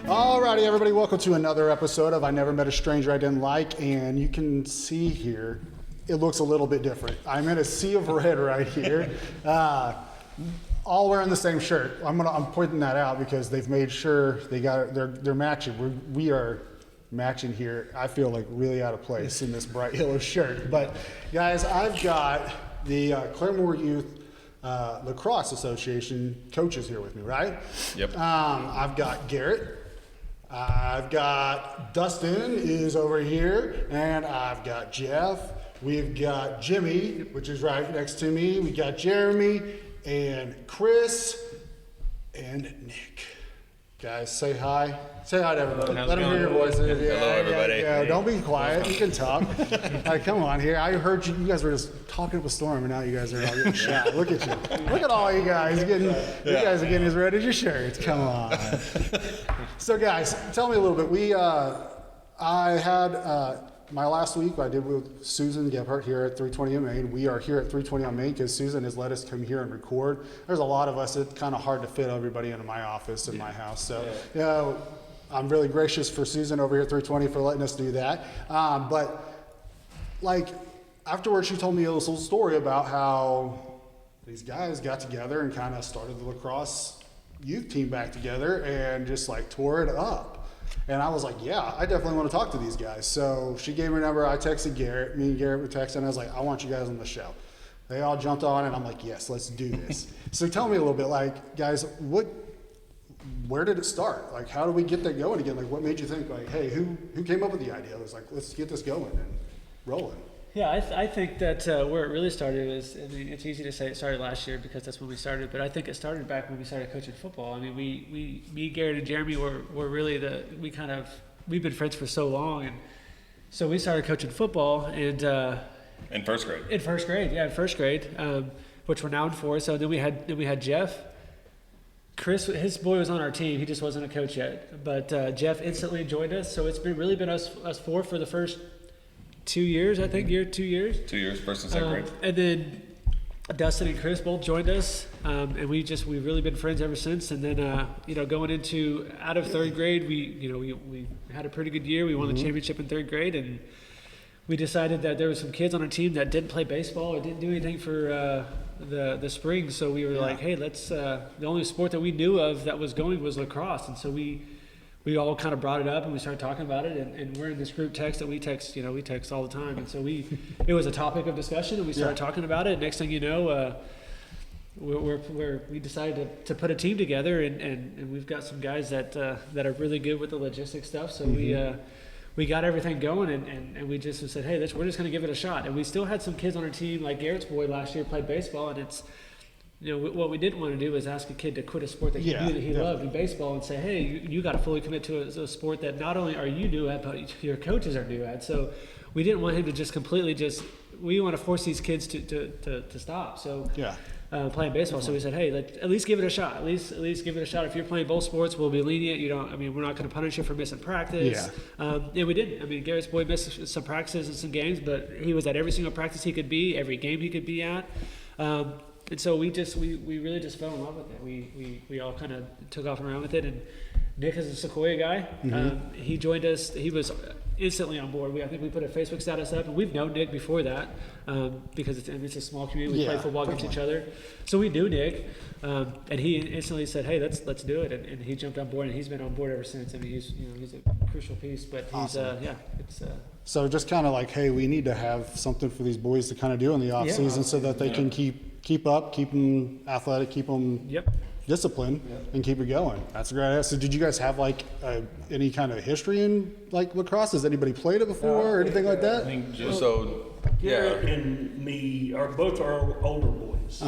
Alrighty, everybody, welcome to another episode of I Never Met a Stranger I Didn't Like, and you can see here, it looks a little bit different. I'm in a sea of red right here, all wearing the same shirt. I'm pointing that out because they've made sure they're matching. We are matching here. I feel like really out of place in this bright yellow shirt. But guys, I've got the Claremore Youth Lacrosse Association coaches here with me, right? Yep. I've got Garrett. I've got Dustin is over here, and I've got Jeff. We've got Jimmy, which is right next to me. We got Jeremy and Chris and Nick. Guys, say hi. Say hi to everybody. How's Let them hear your voices. Hello, everybody. Yeah. Don't be quiet. You can talk. Come on here. I heard you guys were just talking up a storm, and now you guys are all getting shot. Look at you. Look at all you guys getting. You guys are getting as red as your shirts. Come on. So, guys, tell me a little bit. I had my last week I did with Susan Gebhardt here at 320 on Main. We are here at 320 on Main because Susan has let us come here and record. There's a lot of us. It's kind of hard to fit everybody into my office in my house. So, I'm really gracious for Susan over here at 320 for letting us do that. But like afterwards, she told me a little story about how these guys got together and kind of started the lacrosse youth team back together and just like tore it up. And I was like, yeah, I definitely want to talk to these guys. So she gave me her number. I texted Garrett. Me and Garrett were texting. And I was like, I want you guys on the show. They all jumped on, and I'm like, yes, let's do this. So tell me a little bit, like, guys, where did it start? Like, how do we get that going again? Like, what made you think, like, hey, who came up with the idea? It was like, let's get this going and rolling. Yeah, I think that where it really started is, I mean, it's easy to say it started last year because that's when we started, but I think it started back when we started coaching football. I mean, me, Garrett, and Jeremy were really we've been friends for so long, and so we started coaching football and In first grade. in first grade, which we're now in fourth. So then we had Jeff. Chris, his boy was on our team. He just wasn't a coach yet, but Jeff instantly joined us. So it's really been us four for the first 2 years, I think. 2 years. 2 years, first and second grade. And then Dustin and Chris both joined us, and we've really been friends ever since. And then going out of third grade, we had a pretty good year. We won the championship in third grade, and we decided that there were some kids on our team that didn't play baseball or didn't do anything for the spring. So we were like, hey, let's. The only sport that we knew of that was going was lacrosse, and so we all kind of brought it up and we started talking about it, and we're in this group text that we text all the time, and so it was a topic of discussion, and we started talking about it. Next thing you know, we decided to put a team together, and we've got some guys that are really good with the logistics stuff. So we got everything going, and we just said, hey, we're just going to give it a shot. And we still had some kids on our team, like Garrett's boy last year played baseball, and it's. What we didn't want to do is ask a kid to quit a sport that he knew that he loved in baseball and say, hey, you got to fully commit to a sport that not only are you new at, but your coaches are new at. So we didn't want him to just completely we want to force these kids to stop. So playing baseball. So we said, hey, at least give it a shot. At least give it a shot. If you're playing both sports, we'll be lenient. We're not going to punish you for missing practice. And we didn't. I mean, Garrett's boy missed some practices and some games, but he was at every single practice he could be, every game he could be at. And so we really just fell in love with it. We all kind of took off and ran with it. And Nick is a Sequoia guy. He joined us. He was instantly on board. I think we put a Facebook status up, and we've known Nick before that because it's a small community. We play football against each other, so we knew Nick. And he instantly said, "Hey, let's do it." And he jumped on board, and he's been on board ever since. I mean, he's a crucial piece. But he's it's. So just kind of like, hey, we need to have something for these boys to kind of do in the off season so that they can keep up, keep them athletic, keep them disciplined, and keep it going. That's a great idea. So did you guys have like any kind of history in like lacrosse? Has anybody played it before or anything like that? Garrett and me are both our older boys.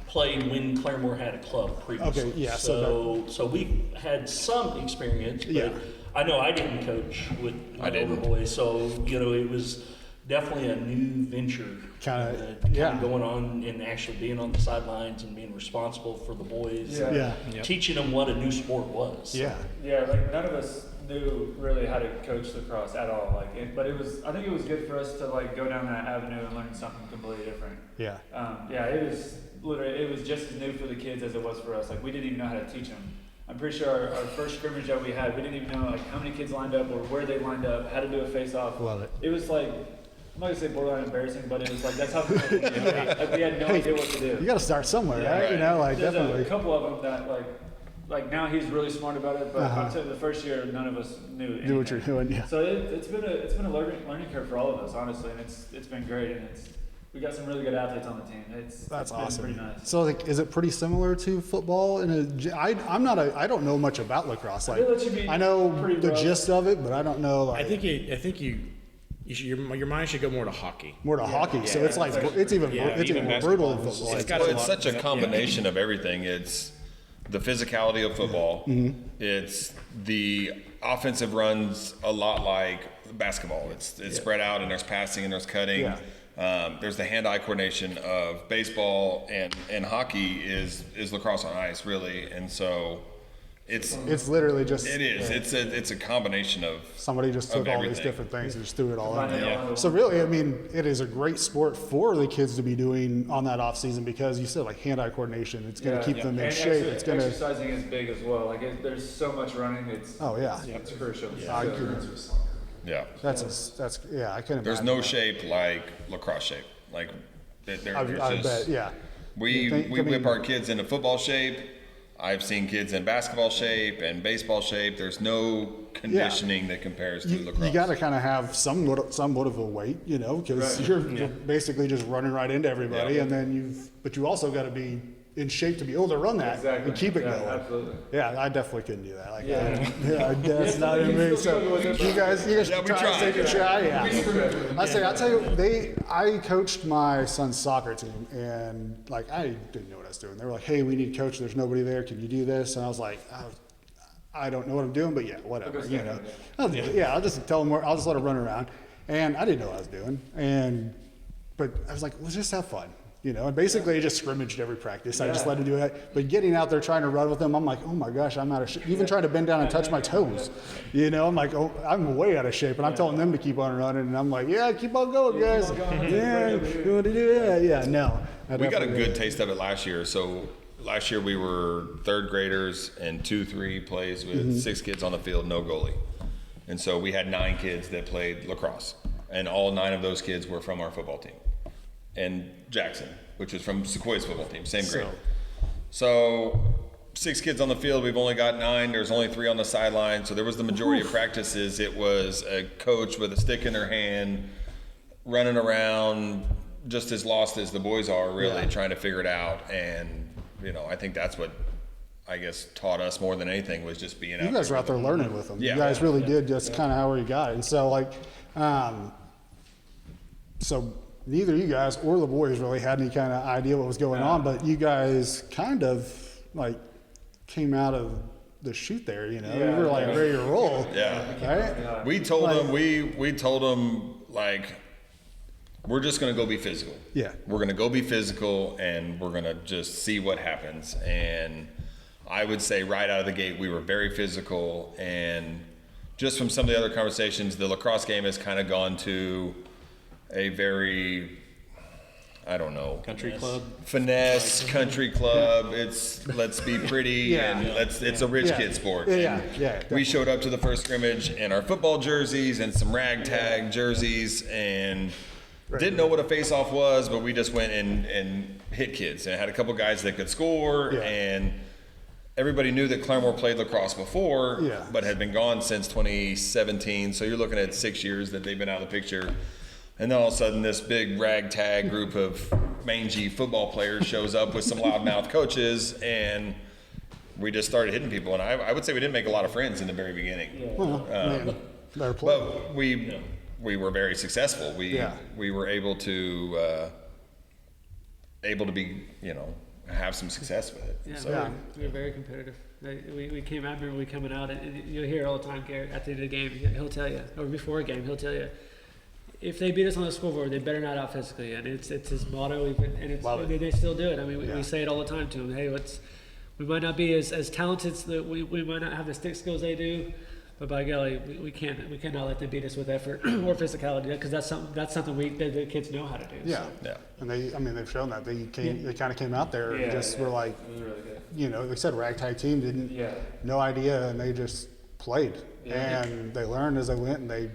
Played when Claremore had a club previously. Okay, yeah. So we had some experience, but I know I didn't coach with my older boys, so it was definitely a new venture, kind of going on and actually being on the sidelines and being responsible for the boys, teaching them what a new sport was. Like none of us knew really how to coach lacrosse at all. But I think it was good for us to like go down that avenue and learn something completely different. It was just as new for the kids as it was for us. Like we didn't even know how to teach them. I'm pretty sure our first scrimmage that we had, we didn't even know like how many kids lined up or where they lined up, how to do a face-off. Love it. It was like, I'm not gonna say borderline embarrassing, but it was like that's how like, we had no idea what to do. You got to start somewhere, right? right. You know, like There's definitely. a couple of them that like now he's really smart about it, but I'll tell you the first year none of us knew anything. Do what you're doing, yeah. So it's been a learning curve for all of us, honestly, and it's been great, and we got some really good athletes on the team. That's been awesome. Pretty nice. So, like, is it pretty similar to football? I don't know much about lacrosse. Like, I'll let you be I know pretty the rough. gist of it, but I don't know. Like, I think your mind should go more to hockey. more to hockey. So it's like it's even even more brutal than football. It's got Well, a it's lot- such a combination of everything. It's the physicality of football. It's the offensive runs a lot like basketball. It's spread out and there's passing and there's cutting. Yeah. There's the hand-eye coordination of baseball and hockey is lacrosse on ice really, and so It's literally just it is. It's a combination of somebody just of took all these everything. different things and just threw it all in Combined it there. all into So one. really, I mean, it is a great sport for the kids to be doing on that off season because you said like hand-eye coordination. It's going to keep them in And shape. It's going to. exercising is big as well. Like there's so much running. It's Oh yeah. it's crucial. I So- could- yeah. That's yeah. I can There's imagine. no shape like lacrosse shape. Like there's I just bet. Yeah. we You think- we I mean- whip our kids into football shape. I've seen kids in basketball shape and baseball shape. There's no conditioning that compares to lacrosse. You got to kind of have somewhat of a weight, you know, because Right. you're basically just running right into everybody, Yeah. and then but you also got to be in shape to be able to run that Exactly. and keep it Yeah, going. absolutely. Yeah, I definitely couldn't do that. Like, Yeah. that's not in me. So you guys Yeah, we try to tried. take a try. Yeah. I'll tell you, I coached my son's soccer team, and like I didn't know what I was doing. They were like, "Hey, we need a coach. There's nobody there. Can you do this?" And I was like, I don't know what I'm doing, but yeah, whatever. Okay, You know, I'll do it. Yeah, I'll just tell them. I'll just let them run around. And I didn't know what I was doing. But I was like, let's just have fun. You know, and basically I just scrimmaged every practice. I just let him do it. But getting out there trying to run with them, I'm like, oh my gosh, I'm out of shape. Even trying to bend down and touch my toes. You know, I'm like, oh, I'm way out of shape. And I'm telling them to keep on running. And I'm like, yeah, keep on going, guys. Yeah, you want to do that? Yeah, no. We got a good taste of it last year. So last year we were third graders and 2-3 plays with 6 kids on the field, no goalie. And so we had 9 kids that played lacrosse. And all 9 of those kids were from our football team. And Jackson, which is from Sequoia's football team, same grade. So 6 kids on the field, we've only got 9. There's only 3 on the sideline. So there was the majority of practices. It was a coach with a stick in their hand, running around, just as lost as the boys are, really, trying to figure it out. And, you know, I think that's what, I guess, taught us more than anything was just being out there. You guys were out there learning with them. Yeah. You guys really did. That's kind of how we got it. And so, like, so neither you guys or the boys really had any kind of idea what was going on, but you guys kind of like came out of the chute there. You know, you were like ready to roll. Yeah. Right. We told them, we told them, like, we're just going to go be physical. Yeah. We're going to go be physical and we're going to just see what happens. And I would say right out of the gate, we were very physical. And just from some of the other conversations, the lacrosse game has kind of gone to a very, I don't know, Country club. finesse country club. It's let's be pretty and it's a rich kid sport. Yeah. We showed up to the first scrimmage in our football jerseys and some ragtag jerseys and didn't know what a face-off was, but we just went and hit kids and had a couple guys that could score and everybody knew that Claremore played lacrosse before, but had been gone since 2017. So you're looking at 6 years that they've been out of the picture. And then all of a sudden, this big ragtag group of mangy football players shows up with some loudmouth coaches, and we just started hitting people. And I would say we didn't make a lot of friends in the very beginning. Man, better play. But we were very successful. We were able to be, you know, have some success with it. Yeah, So we were very competitive. We came out, I remember we coming out, and you'll hear all the time, Garrett, at the end of the game, he'll tell you, or before a game, he'll tell you, if they beat us on the scoreboard, they better not out physically. And it's his motto, and they still do it. I mean, we say it all the time to him. Hey, we might not be as talented, we might not have the stick skills they do, But by golly, we cannot let them beat us with effort or physicality, because that's something that the kids know how to do. Yeah. So. Yeah. And they've shown that they kind of came out there and just were like, It was really good. you know, like I said, ragtag team didn't, no idea, and they just played, and they learned as they went, and they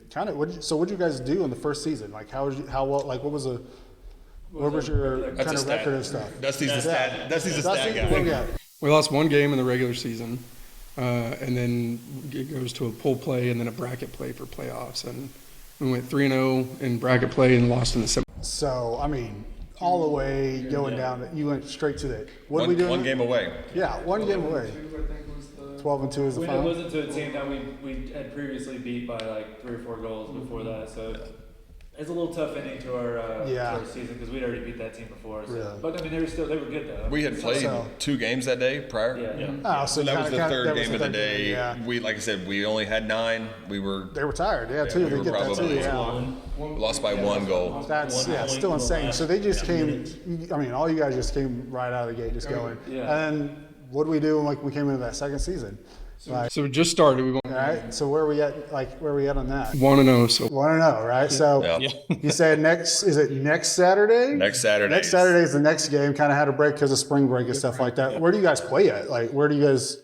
kind of. So what did you guys do in the first season? Like what was your kind of record and stuff? Dusty's a stat guy. What we got? We lost one game in the regular season, and then it goes to a pool play and then a bracket play for playoffs. And we went 3-0 in bracket play and lost in the semi. So, I mean, all the way going down, you went straight to the. What did we do? One game away. Yeah, one game away. 12-2 is the It final. wasn't to a team that we had previously beat by like 3 or 4 goals before that, so it's a little tough ending to our season because we'd already beat that team before. So. Really? But I mean, they were good though. We had played 2 games that day prior. Yeah. Oh, So that was the third game of the day. Yeah. We, like I said, we only had 9. They were tired, too. we They were get that too. probably- Yeah. We lost by 1 goal. That's still insane. So they just came. I mean, all you guys just came right out of the gate, just going. Yeah. And what did we do when we came into that second season? So we just started. We won All right. So where are we at? Where are we at on that? 1-0. So 1-0, right? So Yeah. you said is it next Saturday? Next Saturday. Next Saturday is the next game. Kind of had a break because of spring break and stuff like that. Where do you guys play at? Like, where do you guys?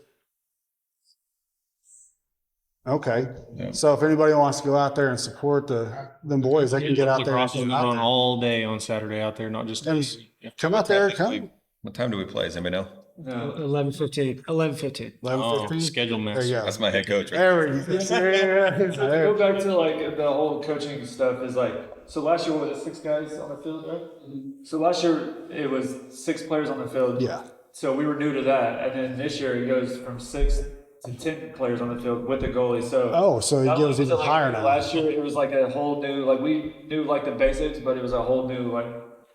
Okay. Yeah. So if anybody wants to go out there and support them boys, they can get out there. Lacrosse is And going on all day on Saturday out there, not just days. come out there. Come. What time do we play? Does anybody know? 11:15. 11:15. 11:15. Schedule mess. There you go. That's my head coach. Right? There we go. To go There. back to like the whole coaching stuff is like, so last year what was it, 6 guys on the field, right? So last year it was 6 players on the field. Yeah. So we were new to that, and then this year it goes from 6 to 10 players on the field with the goalie. So So he not goes only was even it, like, higher now. Last year it was like a whole new, like we knew like the basics, but it was a whole new like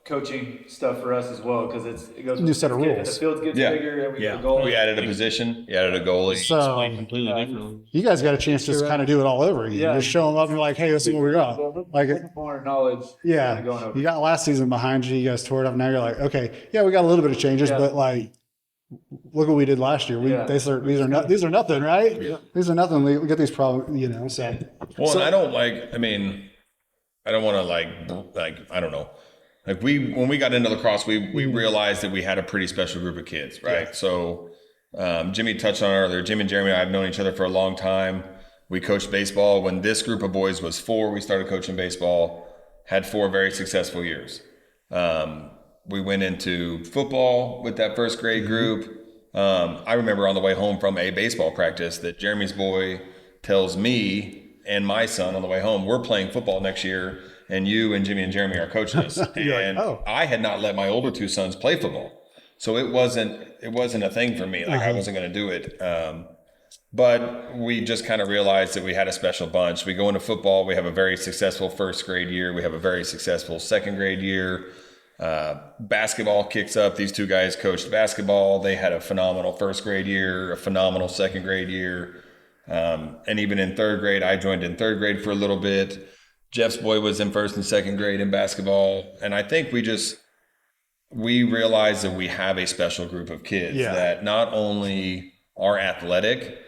coaching stuff for us as well because it goes New set of the rules. field gets Yeah. bigger and we get a goal. We added a position. You added a goalie. So Completely differently. you guys got a chance to just kind of do it all over again. Yeah. Just show them up and be like, hey, let's see where we got. Like, More knowledge. yeah, going over. you got last season behind you. You guys tore it up. Now you're like, okay, yeah, we got a little bit of changes, Yeah. but like, look what we did last year. These are nothing, right? Yeah. These are nothing. We get these problems, you know. So Well, and I don't I mean, I don't want to like, I don't know. Like when we got into lacrosse, we realized that we had a pretty special group of kids, right? Yeah. So Jimmy touched on it earlier. Jim and Jeremy and I have known each other for a long time. We coached baseball. When this group of boys was 4, we started coaching baseball, had 4 very successful years. We went into football with that first grade group. I remember on the way home from a baseball practice that Jeremy's boy tells me and my son on the way home, we're playing football next year, and you and Jimmy and Jeremy are coaching us. And like, oh. I had not let my older 2 sons play football. So it wasn't a thing for me. Like I wasn't going to do it. But we just kind of realized that we had a special bunch. We go into football. We have a very successful first grade year. We have a very successful second grade year. Basketball kicks up. These 2 guys coached basketball. They had a phenomenal first grade year, a phenomenal second grade year. And even in third grade, I joined in third grade for a little bit. Jeff's boy was in first and second grade in basketball. And I think we realize that we have a special group of kids that not only are athletic,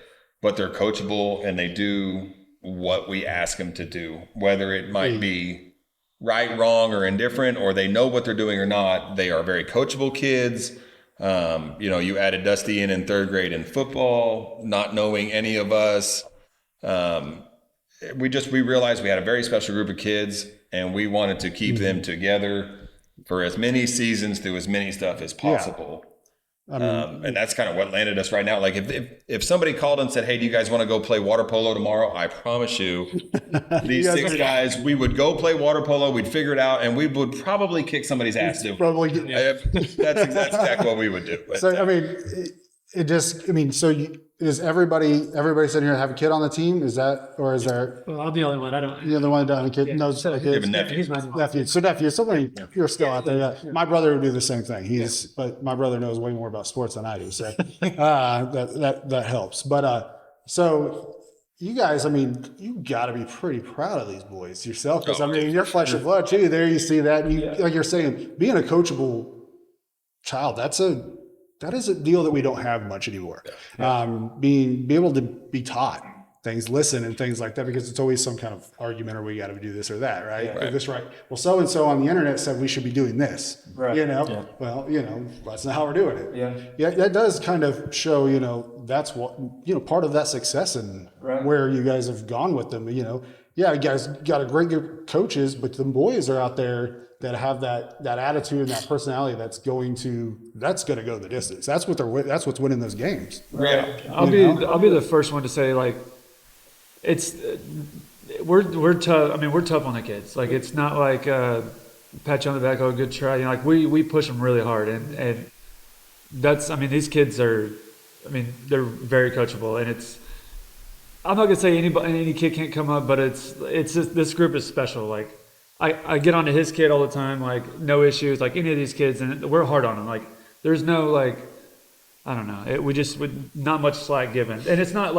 but they're coachable and they do what we ask them to do, whether it might be right, wrong, or indifferent, or they know what they're doing or not. They are very coachable kids. You added Dusty in third grade in football, not knowing any of us. We realized we had a very special group of kids and we wanted to keep them together for as many seasons through as many stuff as possible. I mean, and that's kind of what landed us right now. Like if somebody called and said, hey, do you guys want to go play water polo tomorrow? I promise you, these 6 guys, we would go play water polo. We'd figure it out and we would probably kick somebody's ass. probably. That's exactly what we would do. But, So I mean, is everybody sitting here have a kid on the team? Is that, or is there? Well, I'm the only one. I don't. You're the one that doesn't have a kid. No, So, kids. You have a nephew. He's my Nephew. So nephew. Somebody, you're still out there. Yeah. My brother would do the same thing. But my brother knows way more about sports than I do. So that helps. But so you guys, I mean, you got to be pretty proud of these boys yourself. Because I mean, you're flesh and blood too. There you see that. And you, like you're saying, being a coachable child, that is a deal that we don't have much anymore. Be able to be taught things, listen and things like that, because it's always some kind of argument or we got to do this or that, right? Yeah. Is this right? Well, so-and-so on the internet said we should be doing this, Right. you know? Yeah. Well, you know, that's not how we're doing it. Yeah. Yeah, that does kind of show, you know, that's what, you know, part of that success and Right. where you guys have gone with them, you know. Yeah, you guys got a great group of coaches, but the boys are out there that have that attitude and that personality that's going to go the distance. That's what's winning those games. Yeah. I'll be the first one to say, like, it's we're tough. I mean, we're tough on the kids. Like, it's not like pat you on the back, oh, good try. You know, like we push them really hard, and that's. I mean, these kids are. I mean, they're very coachable, and it's. I'm not gonna say any kid can't come up, but it's just, this group is special. Like, I get onto his kid all the time, like, no issues, like any of these kids, and we're hard on them. Like, there's no, like, I don't know. Would not much slack given, and it's not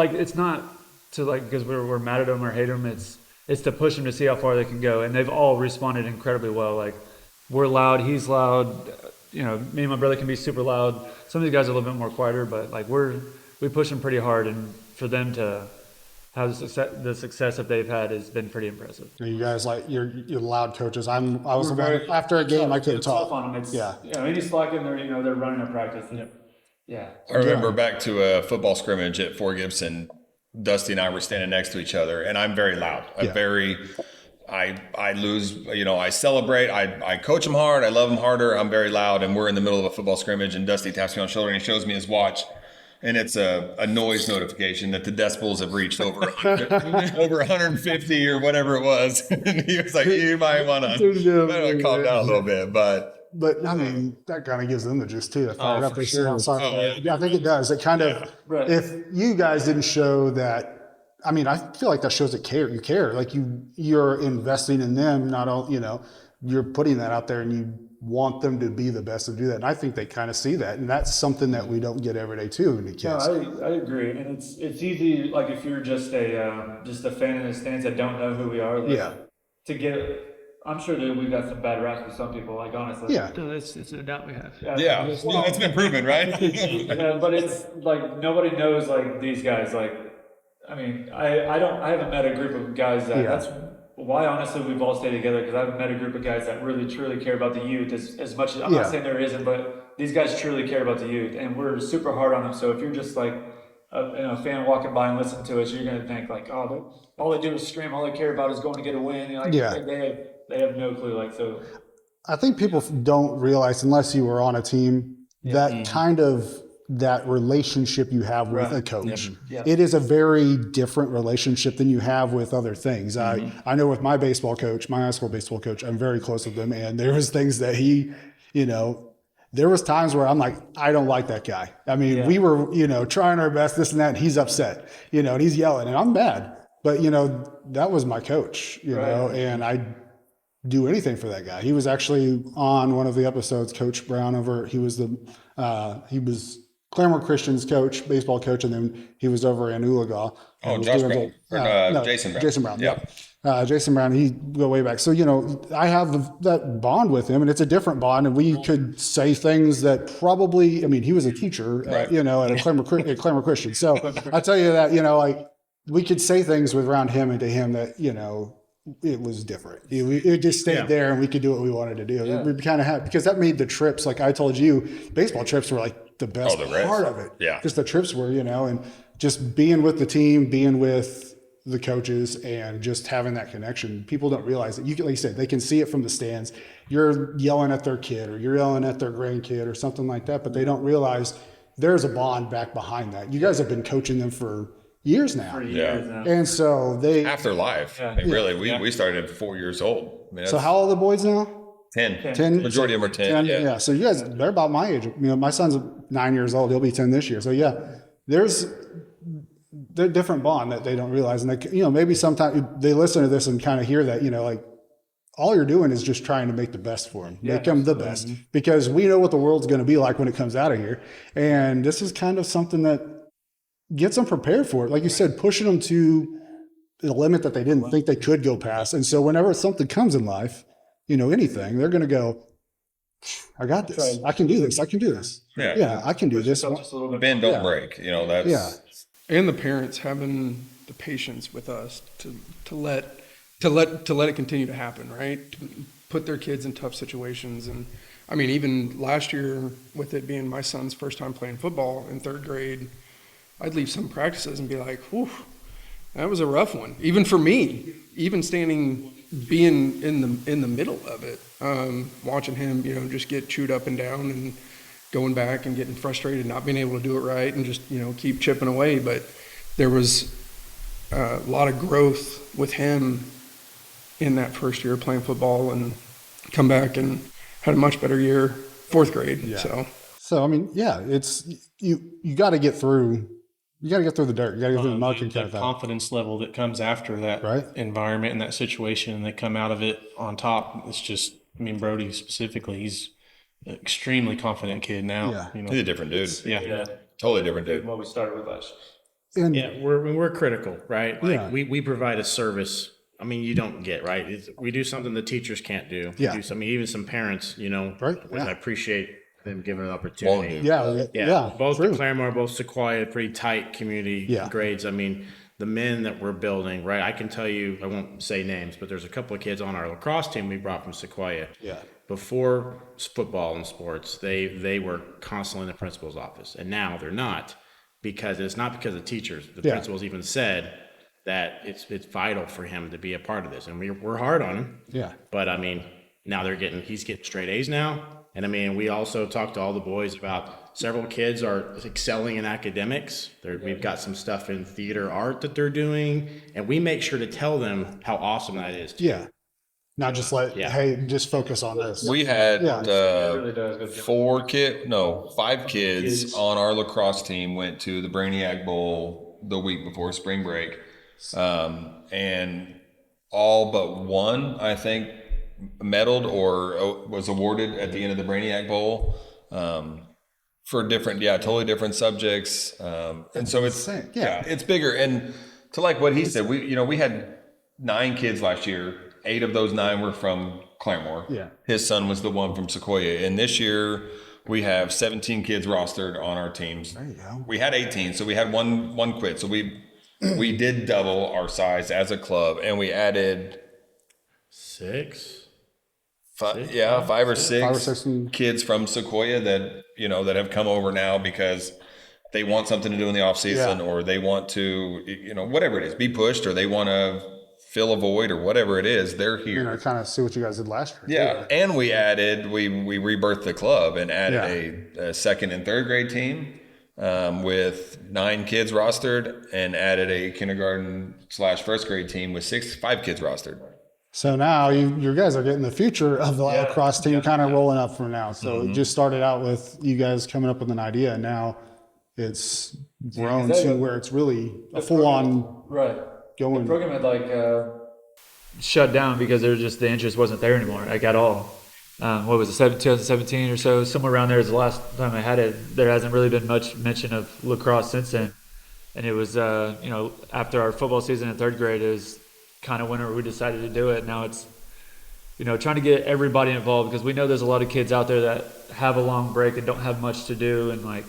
to, like, because we're mad at them or hate them. It's to push them to see how far they can go, and they've all responded incredibly well. Like, we're loud, he's loud. You know, me and my brother can be super loud. Some of these guys are a little bit more quieter, but like we push them pretty hard, and for them to have the success that they've had has been pretty impressive. You guys, like, you're loud coaches. After a game, I couldn't talk. Tough on them. It's, Yeah. You know, any slacking, they're running a practice. And, yeah. I remember back to a football scrimmage at Fort Gibson, Dusty and I were standing next to each other, and I'm very loud. I lose, you know, I celebrate, I coach them hard, I love them harder, I'm very loud, and we're in the middle of a football scrimmage, and Dusty taps me on the shoulder and he shows me his watch, and it's a noise notification that the decibels have reached over 150 or whatever it was. And he was like, you might want to calm down a little bit, But I mean, that kind of gives them the juice too. for sure. Yeah, I think it does. It kind of, Right. if you guys didn't show that, I mean, I feel like that shows that you care. Like, you're investing in them, not all, you know, you're putting that out there and you want them to be the best to do that. And I think they kind of see that. And that's something that we don't get every day too in the kids. No, I agree, and it's easy, like, if you're just a fan in the stands that don't know who we are. Like, Yeah. To get, I'm sure that we've got some bad raps with some people. Like, honestly. Yeah. No, it's no doubt we have. yeah, it's been proven, right? Yeah, but it's like nobody knows, like, these guys. Like, I mean, I haven't met a group of guys that. Yeah. That's why, honestly, we've all stayed together, because I haven't met a group of guys that really truly care about the youth as much as I'm Yeah. not saying there isn't, but these guys truly care about the youth, and we're super hard on them. So if you're just like a fan walking by and listening to us, you're gonna think like, oh, all they do is scream. All they care about is going to get a win. You know, like, Yeah. They have no clue. Like, so. I think people don't realize, unless you were on a team, that kind of that relationship you have with a coach. Yeah. It is a very different relationship than you have with other things. I know with my baseball coach, my high school baseball coach, I'm very close with him, and there was things that he, you know, there was times where I'm like, I don't like that guy. I mean, we were, you know, trying our best, this and that, and he's upset, you know, and he's yelling, and I'm mad. But, you know, that was my coach, you know, and I do anything for that guy. He was actually on one of the episodes, Coach Brown he was Claremore Christian's coach, baseball coach, and then he was over in Oologah. Oh, Josh Brown. Jason Brown. Jason Brown, Yeah. Jason Brown, he go way back. So, you know, I have that bond with him, and it's a different bond, and we could say things that probably, I mean, he was a teacher, you know, at Claremore Christian. So I tell you that, you know, like, we could say things around him and to him that, you know, it was different. It just stayed there, and we could do what we wanted to do. We kind of had, because that made the trips, like I told you, baseball trips were like the best part of it. Yeah. Just the trips were, you know, and just being with the team, being with the coaches, and just having that connection. People don't realize that. Like you said, they can see it from the stands. You're yelling at their kid, or you're yelling at their grandkid, or something like that, but they don't realize there's a bond back behind that. You guys have been coaching them for years now. And so they Half their life. I mean, really, we started at 4 years old. I mean, so how old are the boys now? 10. 10? Majority of them are 10. Yeah. So you guys, they're about my age. You know, my son's 9 years old. He'll be 10 this year. So yeah, there's a different bond that they don't realize. And they, you know, maybe sometimes they listen to this and kind of hear that, you know, like, all you're doing is just trying to make the best for them, make them the best, because we know what the world's going to be like when it comes out of here. And this is kind of something that gets them prepared for it. Like you said, pushing them to the limit that they didn't think they could go past. And so whenever something comes in life, you know, anything, they're going to go, I got this. I can do this. I can do this. Yeah, I can do this. Bend, don't break. You know, that's. Yeah. And the parents having the patience with us to let it continue to happen, right? To put their kids in tough situations. And I mean, even last year, with it being my son's first time playing football in third grade, I'd leave some practices and be like, whew, that was a rough one. Even for me, even being in the middle of it, watching him, just get chewed up and down and going back and getting frustrated, not being able to do it right, and just, keep chipping away. But there was a lot of growth with him in that first year playing football, and come back and had a much better year, fourth grade. Yeah. So I mean, yeah, it's you got to get through. You got to get through the dirt. You got to get through the muck and the confidence level that comes after that environment and that situation, and they come out of it on top. It's just, I mean, Brody specifically, he's an extremely confident kid now. Yeah. He's a different dude. Yeah. Totally different dude. What we started with last. And we're critical, right? Like Yeah. we provide a service. I mean, you don't get, right? We do something the teachers can't do. Yeah. We do something, even some parents, Right. which I Yeah. appreciate them giving an Won't opportunity. do. Yeah. Both true. the Claremore, both Sequoia, pretty tight community grades. I mean, the men that we're building, right? I can tell you, I won't say names, but there's a couple of kids on our lacrosse team we brought from Sequoia. Yeah. Before football and sports, they were constantly in the principal's office, and now they're not, because it's not because of teachers. The principal's even said that it's vital for him to be a part of this, and we're hard on him. Yeah. But I mean, now he's getting straight A's now. And I mean, we also talked to all the boys about several kids are excelling in academics. We've got some stuff in theater art that they're doing, and we make sure to tell them how awesome that is. Yeah. Not just hey, just focus on this. We had really does go 5 kids on our lacrosse team went to the Brainiac Bowl the week before spring break. And all but one, I think, medaled or was awarded at the end of the Brainiac Bowl for different, totally different subjects. And so it's it's bigger. And to like what he said, we had 9 kids last year. 8 of those 9 were from Claremore. Yeah. His son was the one from Sequoia. And this year we have 17 kids rostered on our teams. There you go. We had 18, so we had one quit. So we did double our size as a club, and we added 5 or 6 kids from Sequoia that have come over now because they want something to do in the off season, or they want to, whatever it is, be pushed, or they want to fill a void, or whatever it is. They're here. Kind of see what you guys did last year. Yeah, and we rebirthed the club and added a second and third grade team with 9 kids rostered, and added a kindergarten/first grade team with 5 kids rostered. So now you guys are getting the future of the lacrosse team kind of rolling up from now. So it just started out with you guys coming up with an idea, and now it's grown to where it's really a full-on going. The program had shut down because the interest wasn't there anymore, at all. What was it, 2017 or so? Somewhere around there is the last time I had it. There hasn't really been much mention of lacrosse since then. And it was, after our football season in third grade is kind of when we decided to do it. Now it's, trying to get everybody involved, because we know there's a lot of kids out there that have a long break and don't have much to do. And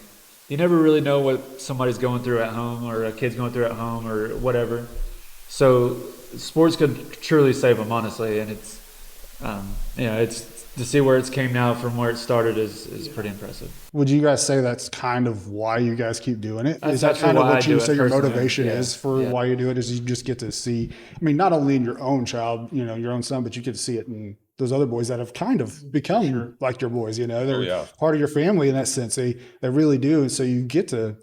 you never really know what somebody's going through at home, or a kid's going through at home, or whatever. So sports could truly save them, honestly. And it's, it's to see where it's came now from where it started is pretty impressive. Would you guys say that's kind of why you guys keep doing it? Is that kind of what you say your motivation is for why you do it? Is you just get to see, not only in your own child, your own son, but you get to see it in those other boys that have kind of become like your boys, they're part of your family in that sense. They really do. And so you get to,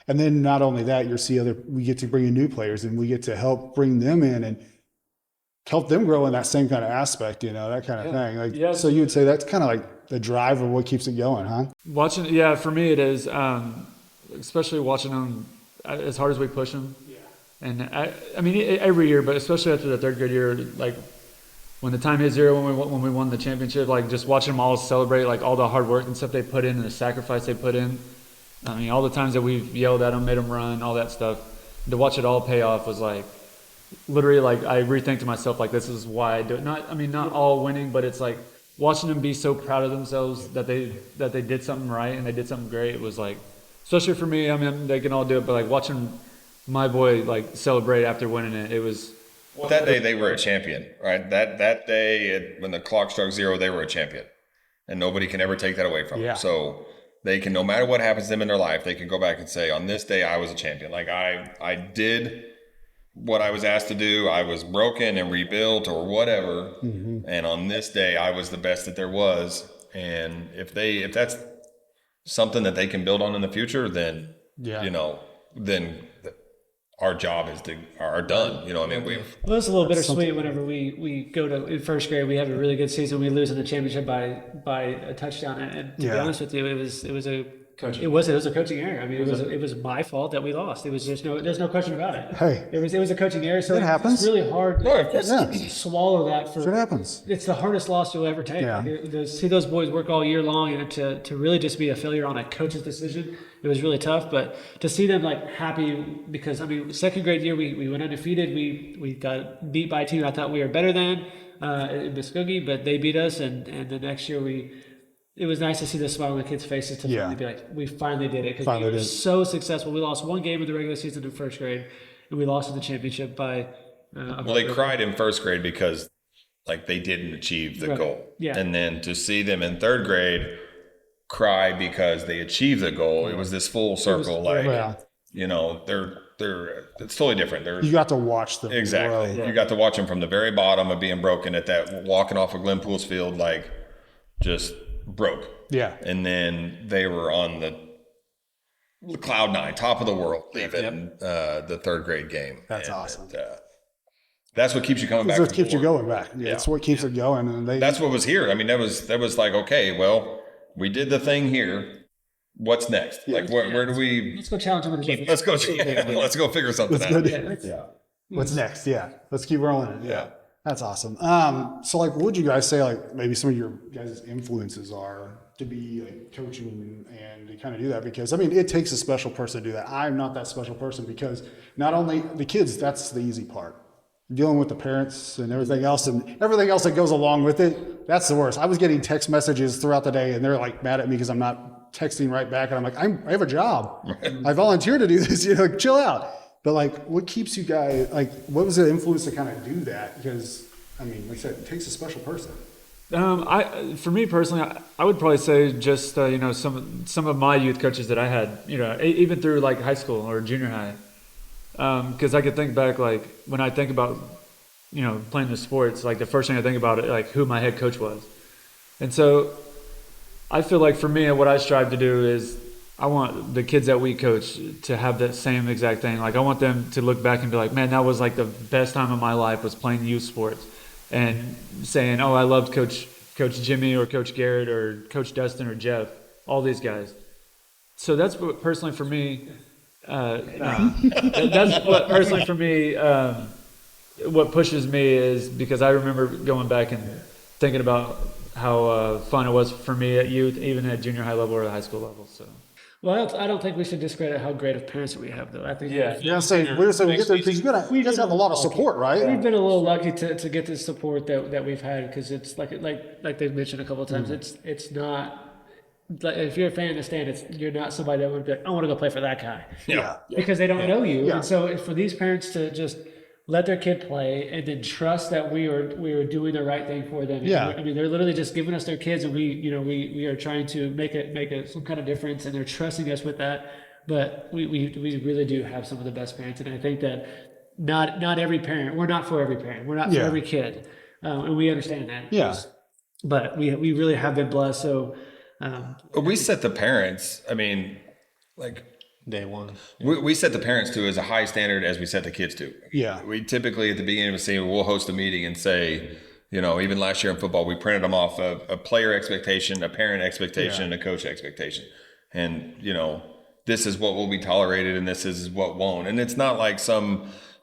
and then not only that, we get to bring in new players, and we get to help bring them in and help them grow in that same kind of aspect, that kind of thing. So you would say that's kind of like the drive of what keeps it going, huh? Watching, for me it is, especially watching them as hard as we push them. Yeah. And I mean, every year, but especially after the third grade year, when the time hit 0, when we won the championship, just watching them all celebrate, all the hard work and stuff they put in and the sacrifice they put in. I mean, all the times that we've yelled at them, made them run, all that stuff. To watch it all pay off was literally, I rethink to myself, this is why I do it. Not all winning, but it's watching them be so proud of themselves that they did something right and they did something great. It was especially for me, they can all do it, but watching my boy like celebrate after winning it. It was. Well, that day they were a champion, right? That day when the clock struck 0, they were a champion, and nobody can ever take that away from them. So they can, no matter what happens to them in their life, they can go back and say, on this day I was a champion. Like I did what I was asked to do. I was broken and rebuilt or whatever, and on this day I was the best that there was. And if that's something that they can build on in the future, then then our job is done. You know what I mean? Well, it's a little bittersweet whenever we go to in first grade. We have a really good season. We lose in the championship by a touchdown. And to be honest with you, it was a coaching error. I mean, it was my fault that we lost. It was there's no question about it. Hey, it was a coaching error. So it happens. It's really hard to swallow that. It happens. It's the hardest loss you'll ever take. To see those boys work all year long, and to really just be a failure on a coach's decision, it was really tough. But to see them like happy, because I mean, second grade year we went undefeated. We got beat by a team I thought we were better than in Muskogee, but they beat us, and the next year it was nice to see the smile on the kids' faces to finally be like, we finally did it, because we were so successful. We lost one game in the regular season in first grade, and we lost in the championship by. Well, they cried in first grade because like they didn't achieve the goal, and then to see them in third grade cry because they achieved the goal, it was this full circle. It's totally different. You got to watch them. Exactly. You got to watch them from the very bottom of being broken at that walking off of Glenpool's field, like just broke. Yeah. And then they were on the cloud 9, top of the world, leaving the third grade game. That's awesome. That's what keeps you coming back. That's what keeps you going back. Yeah, it's what keeps it going. And that's what was here. I mean, that was like, okay, well, we did the thing here. What's next? Like, where do we? Let's go challenge them. Let's go figure something out. What's next? Yeah. Let's keep rolling it. Yeah. That's awesome. So like, what would you guys say, like maybe some of your guys' influences are to be like coaching and to kind of do that? Because I mean, it takes a special person to do that. I'm not that special person, because not only the kids, that's the easy part. Dealing with the parents and everything else that goes along with it, that's the worst. I was getting text messages throughout the day, and they're like mad at me because I'm not texting right back. And I'm like, I have a job. I volunteered to do this, like, chill out. But like, what keeps you guys, like, what was the influence to kind of do that? Because I mean, like I said, it takes a special person. For me personally, I would probably say just some of my youth coaches that I had, even through like high school or junior high, because I could think back, like when I think about playing the sports, like the first thing I think about it, like who my head coach was. And so I feel like for me, what I strive to do is I want the kids that we coach to have that same exact thing. Like I want them to look back and be like, man, that was like the best time of my life was playing youth sports, and saying, oh, I loved Coach Jimmy or Coach Garrett or Coach Dustin or Jeff, all these guys. So that's what personally for me, what pushes me is because I remember going back and thinking about how fun it was for me at youth, even at junior high level or high school level. So. Well, I don't think we should discredit how great of parents we have, though. I think we're saying we get there because you guys have a lot of support, right? We've been a little lucky to get the support that we've had, because it's like they've mentioned a couple of times. It's not like, if you're a fan in the stand, you're not somebody that would be like, I want to go play for that guy, because they don't know you. And so for these parents to just let their kid play and then trust that we are doing the right thing for them. I mean, they're literally just giving us their kids, and we are trying to make some kind of difference, and they're trusting us with that. But we really do have some of the best parents, and I think that not every parent, we're not for every parent, we're not for every kid, and we understand that. Yeah. But we really have been blessed. So. But we set the parents. I mean, like. Day one. We set the parents to as a high standard as we set the kids to. Yeah. We typically at the beginning of the season, we'll host a meeting and say, even last year in football, we printed them off a player expectation, a parent expectation, a coach expectation. And, this is what will be tolerated and this is what won't. And it's not like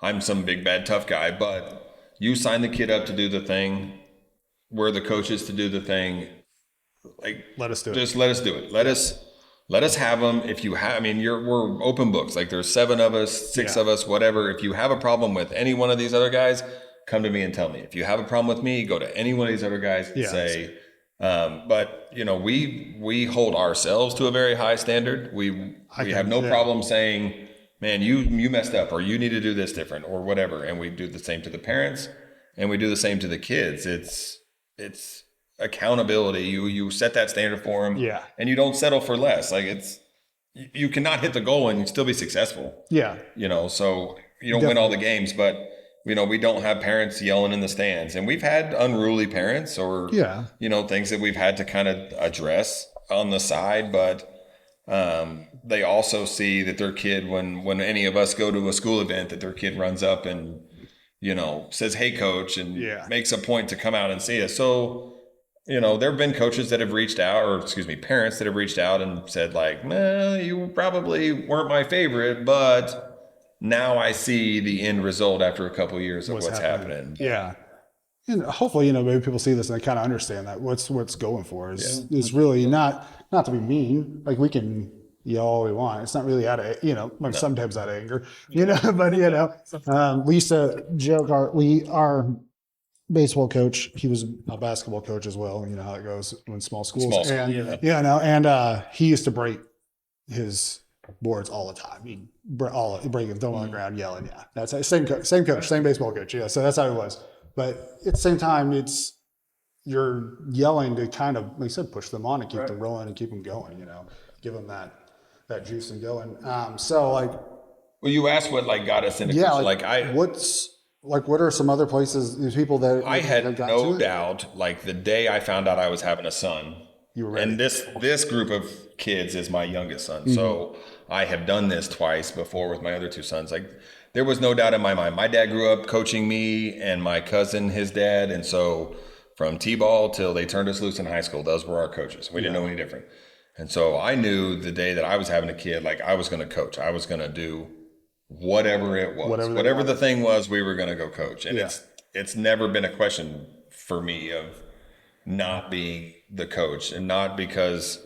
I'm some big bad tough guy, but you sign the kid up to do the thing. We're the coaches to do the thing. Like, let us do it. Just let us do it. Let us have them. If you have, we're open books. Like there's 7 of us, 6 of us, whatever. If you have a problem with any one of these other guys, come to me and tell me. If you have a problem with me, go to any one of these other guys and say. But we hold ourselves to a very high standard. We have no problem saying, man, you messed up, or you need to do this different, or whatever. And we do the same to the parents, and we do the same to the kids. It's accountability. You set that standard for them, and you don't settle for less. Like you cannot hit the goal and still be successful. Yeah, so you don't win all the games, but we don't have parents yelling in the stands, and we've had unruly parents, or things that we've had to kind of address on the side, but they also see that their kid, when any of us go to a school event, that their kid runs up and says, "Hey, coach," and makes a point to come out and see us. So there have been coaches that have reached out, or parents that have reached out and said, like, you probably weren't my favorite, but now I see the end result after a couple of years of what's happening. Yeah. And hopefully, maybe people see this and they kind of understand that what's going for is really not to be mean. Like, we can yell all we want. It's not really out of, sometimes out of anger, but, we used to joke our baseball coach, he was a basketball coach as well. You know how it goes in small schools. And he used to break his boards all the time. He'd break them, throw them on the ground, yelling. Yeah, that's same coach, same baseball coach. Yeah, so that's how it was. But at the same time, you're yelling to kind of, like I said, push them on and keep them rolling and keep them going. Give them that juice and going. Well, you asked what got us into coaching. What are some other places, these people that I had no doubt, the day I found out I was having a son, you were ready. And this group of kids is my youngest son. Mm-hmm. So I have done this twice before with my other two sons. There was no doubt in my mind. My dad grew up coaching me and my cousin, his dad. And so from T-ball till they turned us loose in high school, those were our coaches. We didn't know any different. And so I knew the day that I was having a kid, I was going to coach. I was going to do whatever it was, whatever the thing was, we were going to go coach. And it's never been a question for me of not being the coach, and not because,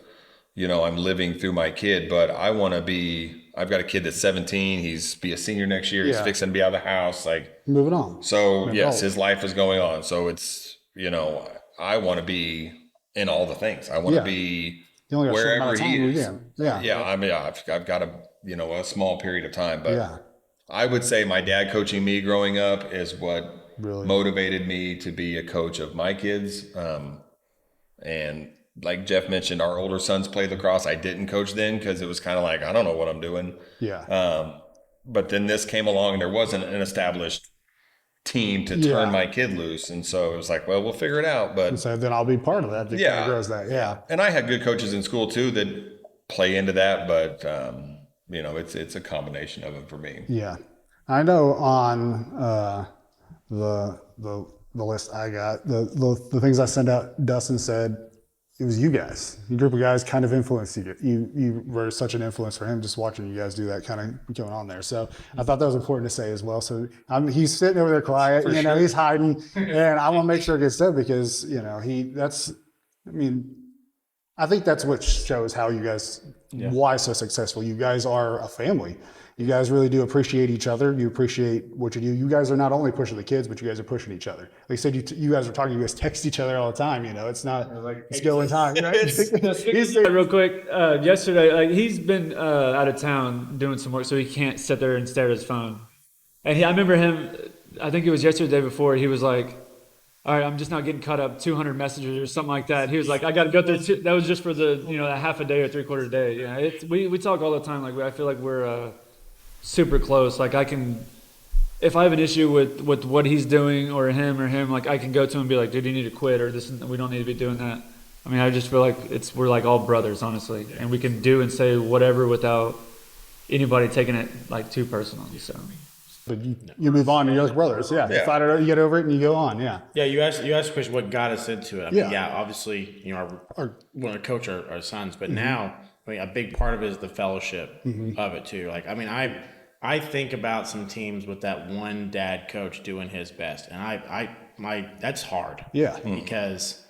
I'm living through my kid, but I want to be, I've got a kid that's 17. He's be a senior next year. He's fixing to be out of the house. Moving on. So yes, his life is going on. So it's, I want to be in all the things. I want to be wherever he is. Yeah. I mean, I've got a small period of time, but I would say my dad coaching me growing up is what really motivated me to be a coach of my kids. And like Jeff mentioned, our older sons played lacrosse. I didn't coach then because it was kind of I don't know what I'm doing. Yeah. But then this came along and there wasn't an established team to turn my kid loose. And so it was well, we'll figure it out. But so then I'll be part of that. Kind of grows that. Yeah. And I had good coaches in school too that play into that, but it's a combination of them for me. Yeah. I know on the list I got, the things I sent out, Dustin said it was you guys. Your group of guys kind of influenced you. You were such an influence for him, just watching you guys do that kind of going on there. So I thought that was important to say as well. So he's sitting over there quiet, he's hiding, and I want to make sure it gets said because, I think that's what shows how you guys, why so successful. You guys are a family. You guys really do appreciate each other. You appreciate what you do. You guys are not only pushing the kids, but you guys are pushing each other. Like I said, you guys are talking, you guys text each other all the time. It's not skill and time. Right? Real quick, yesterday, he's been out of town doing some work, so he can't sit there and stare at his phone. And I remember him, I think it was yesterday, the day before, he was like, all right, I'm just not getting caught up 200 messages or something like that. He was like, I got to go through. That was just for the, a half a day or 3/4 day. Yeah, we talk all the time. I feel like we're super close. If I have an issue with what he's doing or him, I can go to him and be like, dude, you need to quit, or this, we don't need to be doing that. I just feel like we're all brothers, honestly, and we can do and say whatever without anybody taking it too personally. So. But you move on and you're like brothers. Yeah. You fight it out, you get over it and you go on. Yeah. Yeah. You asked the question, what got us into it? Obviously, we want to coach our sons, but now, a big part of it is the fellowship of it too. I think about some teams with that one dad coach doing his best, and that's hard. Yeah. Because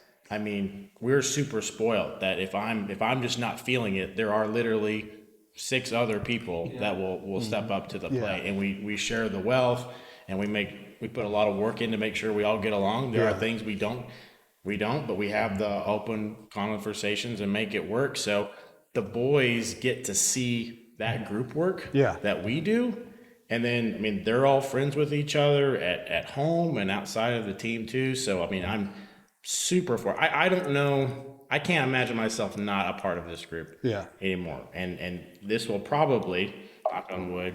we're super spoiled that if I'm just not feeling it, there are literally 6 other people that will step up to the plate, and we share the wealth, and we put a lot of work in to make sure we all get along. There are things we don't, but we have the open conversations and make it work. So the boys get to see that group work Yeah. that we do. And then, I mean, they're all friends with each other at home and outside of the team too. So, I mean, I'm super I don't know. I can't imagine myself not a part of this group anymore. And this will probably, knock on wood,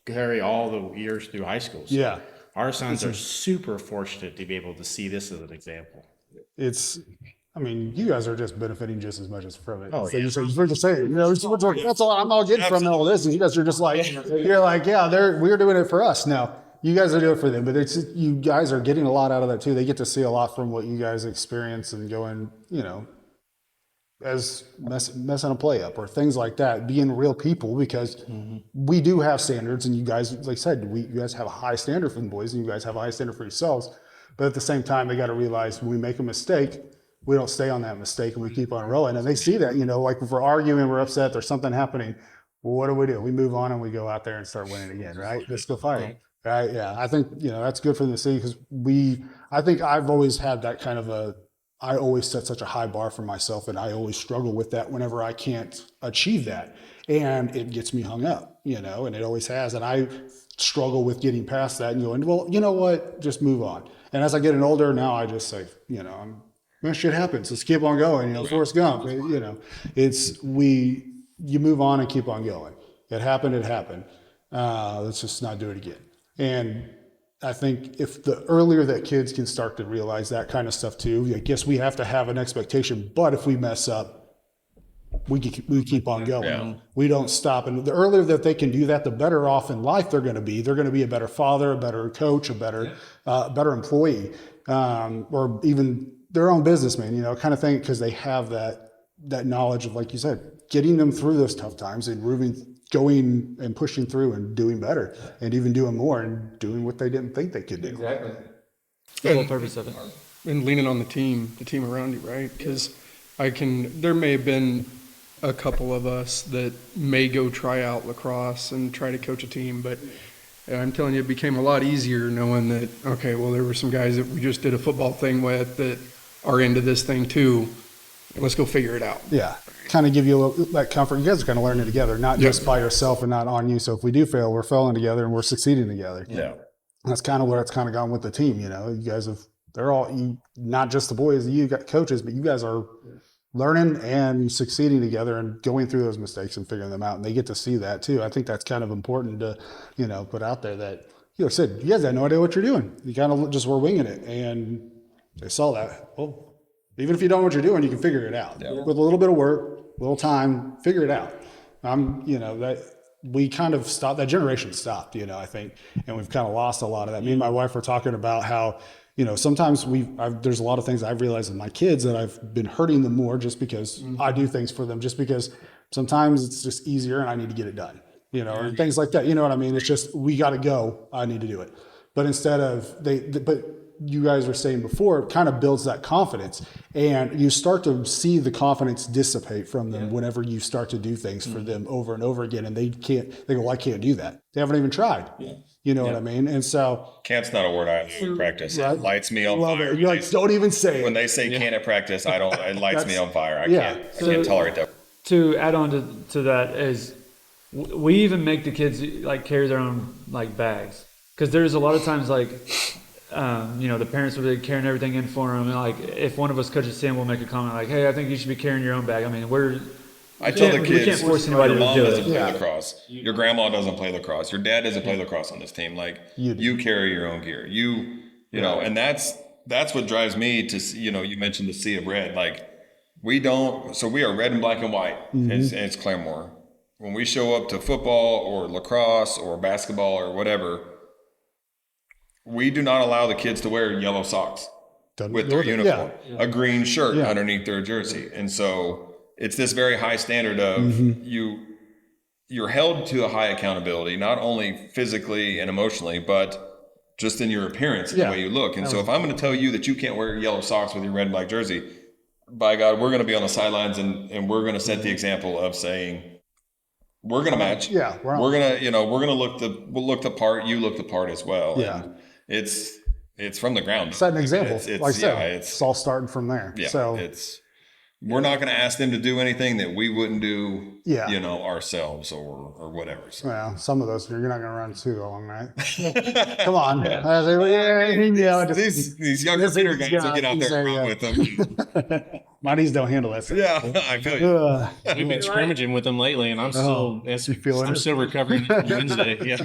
carry all the years through high school. So our sons are super fortunate to be able to see this as an example. I mean, you guys are just benefiting just as much as from it. Oh, so we're just saying, that's all I'm all getting from all this. And you guys are just like, you're like, we're doing it for us now. You guys are doing it for them, but you guys are getting a lot out of that too. They get to see a lot from what you guys experience and going, as messing a play up or things like that, being real people, because we do have standards, and you guys, like I said, you guys have a high standard for the boys, and you guys have a high standard for yourselves. But at the same time, they got to realize when we make a mistake, we don't stay on that mistake and we keep on rolling. And they see that, like if we're arguing, we're upset, there's something happening. Well, what do? We move on and we go out there and start winning again, right? Let's go fight. Right? Yeah. I think, that's good for them to see, because I think I've always had that kind of I always set such a high bar for myself, and I always struggle with that whenever I can't achieve that. And it gets me hung up, and it always has. And I struggle with getting past that and going, well, you know what? Just move on. And as I get older now, I just say, shit happens. Let's keep on going. Forrest Gump. You move on and keep on going. It happened. Let's just not do it again. And I think if the earlier that kids can start to realize that kind of stuff too, I guess we have to have an expectation. But if we mess up, we keep on going. Yeah. We don't stop. And the earlier that they can do that, the better off in life they're going to be. They're going to be a better father, a better coach, a better employee, or even their own businessman, kind of thing, because they have that knowledge of, like you said, getting them through those tough times and going and pushing through and doing better and even doing more and doing what they didn't think they could do. Exactly. The whole purpose of it. And leaning on the team around you, right? Because there may have been a couple of us that may go try out lacrosse and try to coach a team, but I'm telling you, it became a lot easier knowing that, okay, well, there were some guys that we just did a football thing with that are into this thing too. Let's go figure it out. Yeah. Kind of give you that comfort. You guys are kind of learning together, not just by yourself and not on you. So if we do fail, we're failing together and we're succeeding together. Yeah. That's kind of where it's kind of gone with the team. You guys they're all, not just the boys, you got coaches, but you guys are learning and succeeding together and going through those mistakes and figuring them out. And they get to see that too. I think that's kind of important to, put out there that, said, you guys had no idea what you're doing. You kind of just were winging it. And they saw that. Well, even if you don't know what you're doing, you can figure it out. Yeah. With a little bit of work, a little time, figure it out. That we kind of stopped, that generation stopped, I think, and we've kind of lost a lot of that. Me and my wife were talking about how, sometimes there's a lot of things I've realized with my kids that I've been hurting them more just because I do things for them, just because sometimes it's just easier and I need to get it done, or things like that. You know what I mean? It's just, we got to go, I need to do it. But instead of but you guys were saying before, it kind of builds that confidence, and you start to see the confidence dissipate from them whenever you start to do things for them over and over again, and they go, well, I can't do that. They haven't even tried. Yeah. You know what I mean? And so can't's not a word I use in practice. It lights me on fire. You're like, don't even say it. When they say can't at practice, it lights me on fire. I can't tolerate that. To add on to that is, we even make the kids like carry their own like bags, because there's a lot of times like, the parents will be carrying everything in for them. And like, if one of us coaches Sam, we'll make a comment like, "Hey, I think you should be carrying your own bag." I mean, I tell the kids, we can't force anybody your mom to do doesn't it. play lacrosse. Your grandma doesn't play lacrosse. Your dad doesn't play lacrosse on this team. Like you carry your own gear. You know, and that's what drives me to. You mentioned the sea of red. Like we don't. So we are red and black and white. Mm-hmm. It's Claremore. When we show up to football or lacrosse or basketball or whatever, we do not allow the kids to wear yellow socks with their uniform, a green shirt underneath their jersey. And so it's this very high standard of you're held to a high accountability, not only physically and emotionally, but just in your appearance, the way you look. And so if I'm going to tell you that you can't wear yellow socks with your red and black jersey, by God, we're going to be on the sidelines and we're going to set the example of saying, we're going to match. Yeah. We're going to, we're going to look the part. You look the part as well. Yeah. And it's from the ground. Set an example. Like I said, it's all starting from there. Yeah. So we're not going to ask them to do anything that we wouldn't do, Yeah. you know, ourselves or whatever. So. Well, some of those you're not going to run too long, right? Come on. Yeah. These younger theater guys will get out there and run with them. My knees don't handle that. Yeah, I feel you. We've been scrimmaging with them lately, and I'm still recovering from Wednesday. Yeah,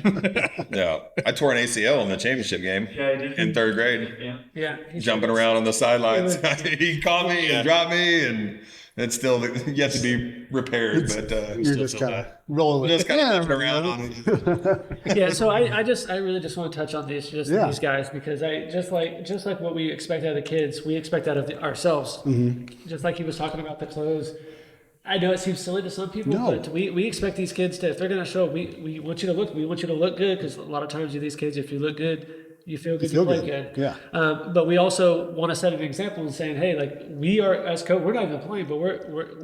yeah. I tore an ACL in the championship game in third grade. Yeah. Jumping around on the sidelines. He caught me and dropped me, and it's still yet to be repaired. But you're just kind of rolling. Just kind of around on it. Yeah, so I really just want to touch on these guys, because I just like what we expect out of the kids, we expect out of ourselves. Just like he was talking about the clothes. I know it seems silly to some people, but we expect these kids to, if they're going to show, we want you to look good, because a lot of times these kids, if you look good, you feel good, you play good. Yeah. But we also want to set an example and saying, hey, like, we are, as coach, we're not even playing, but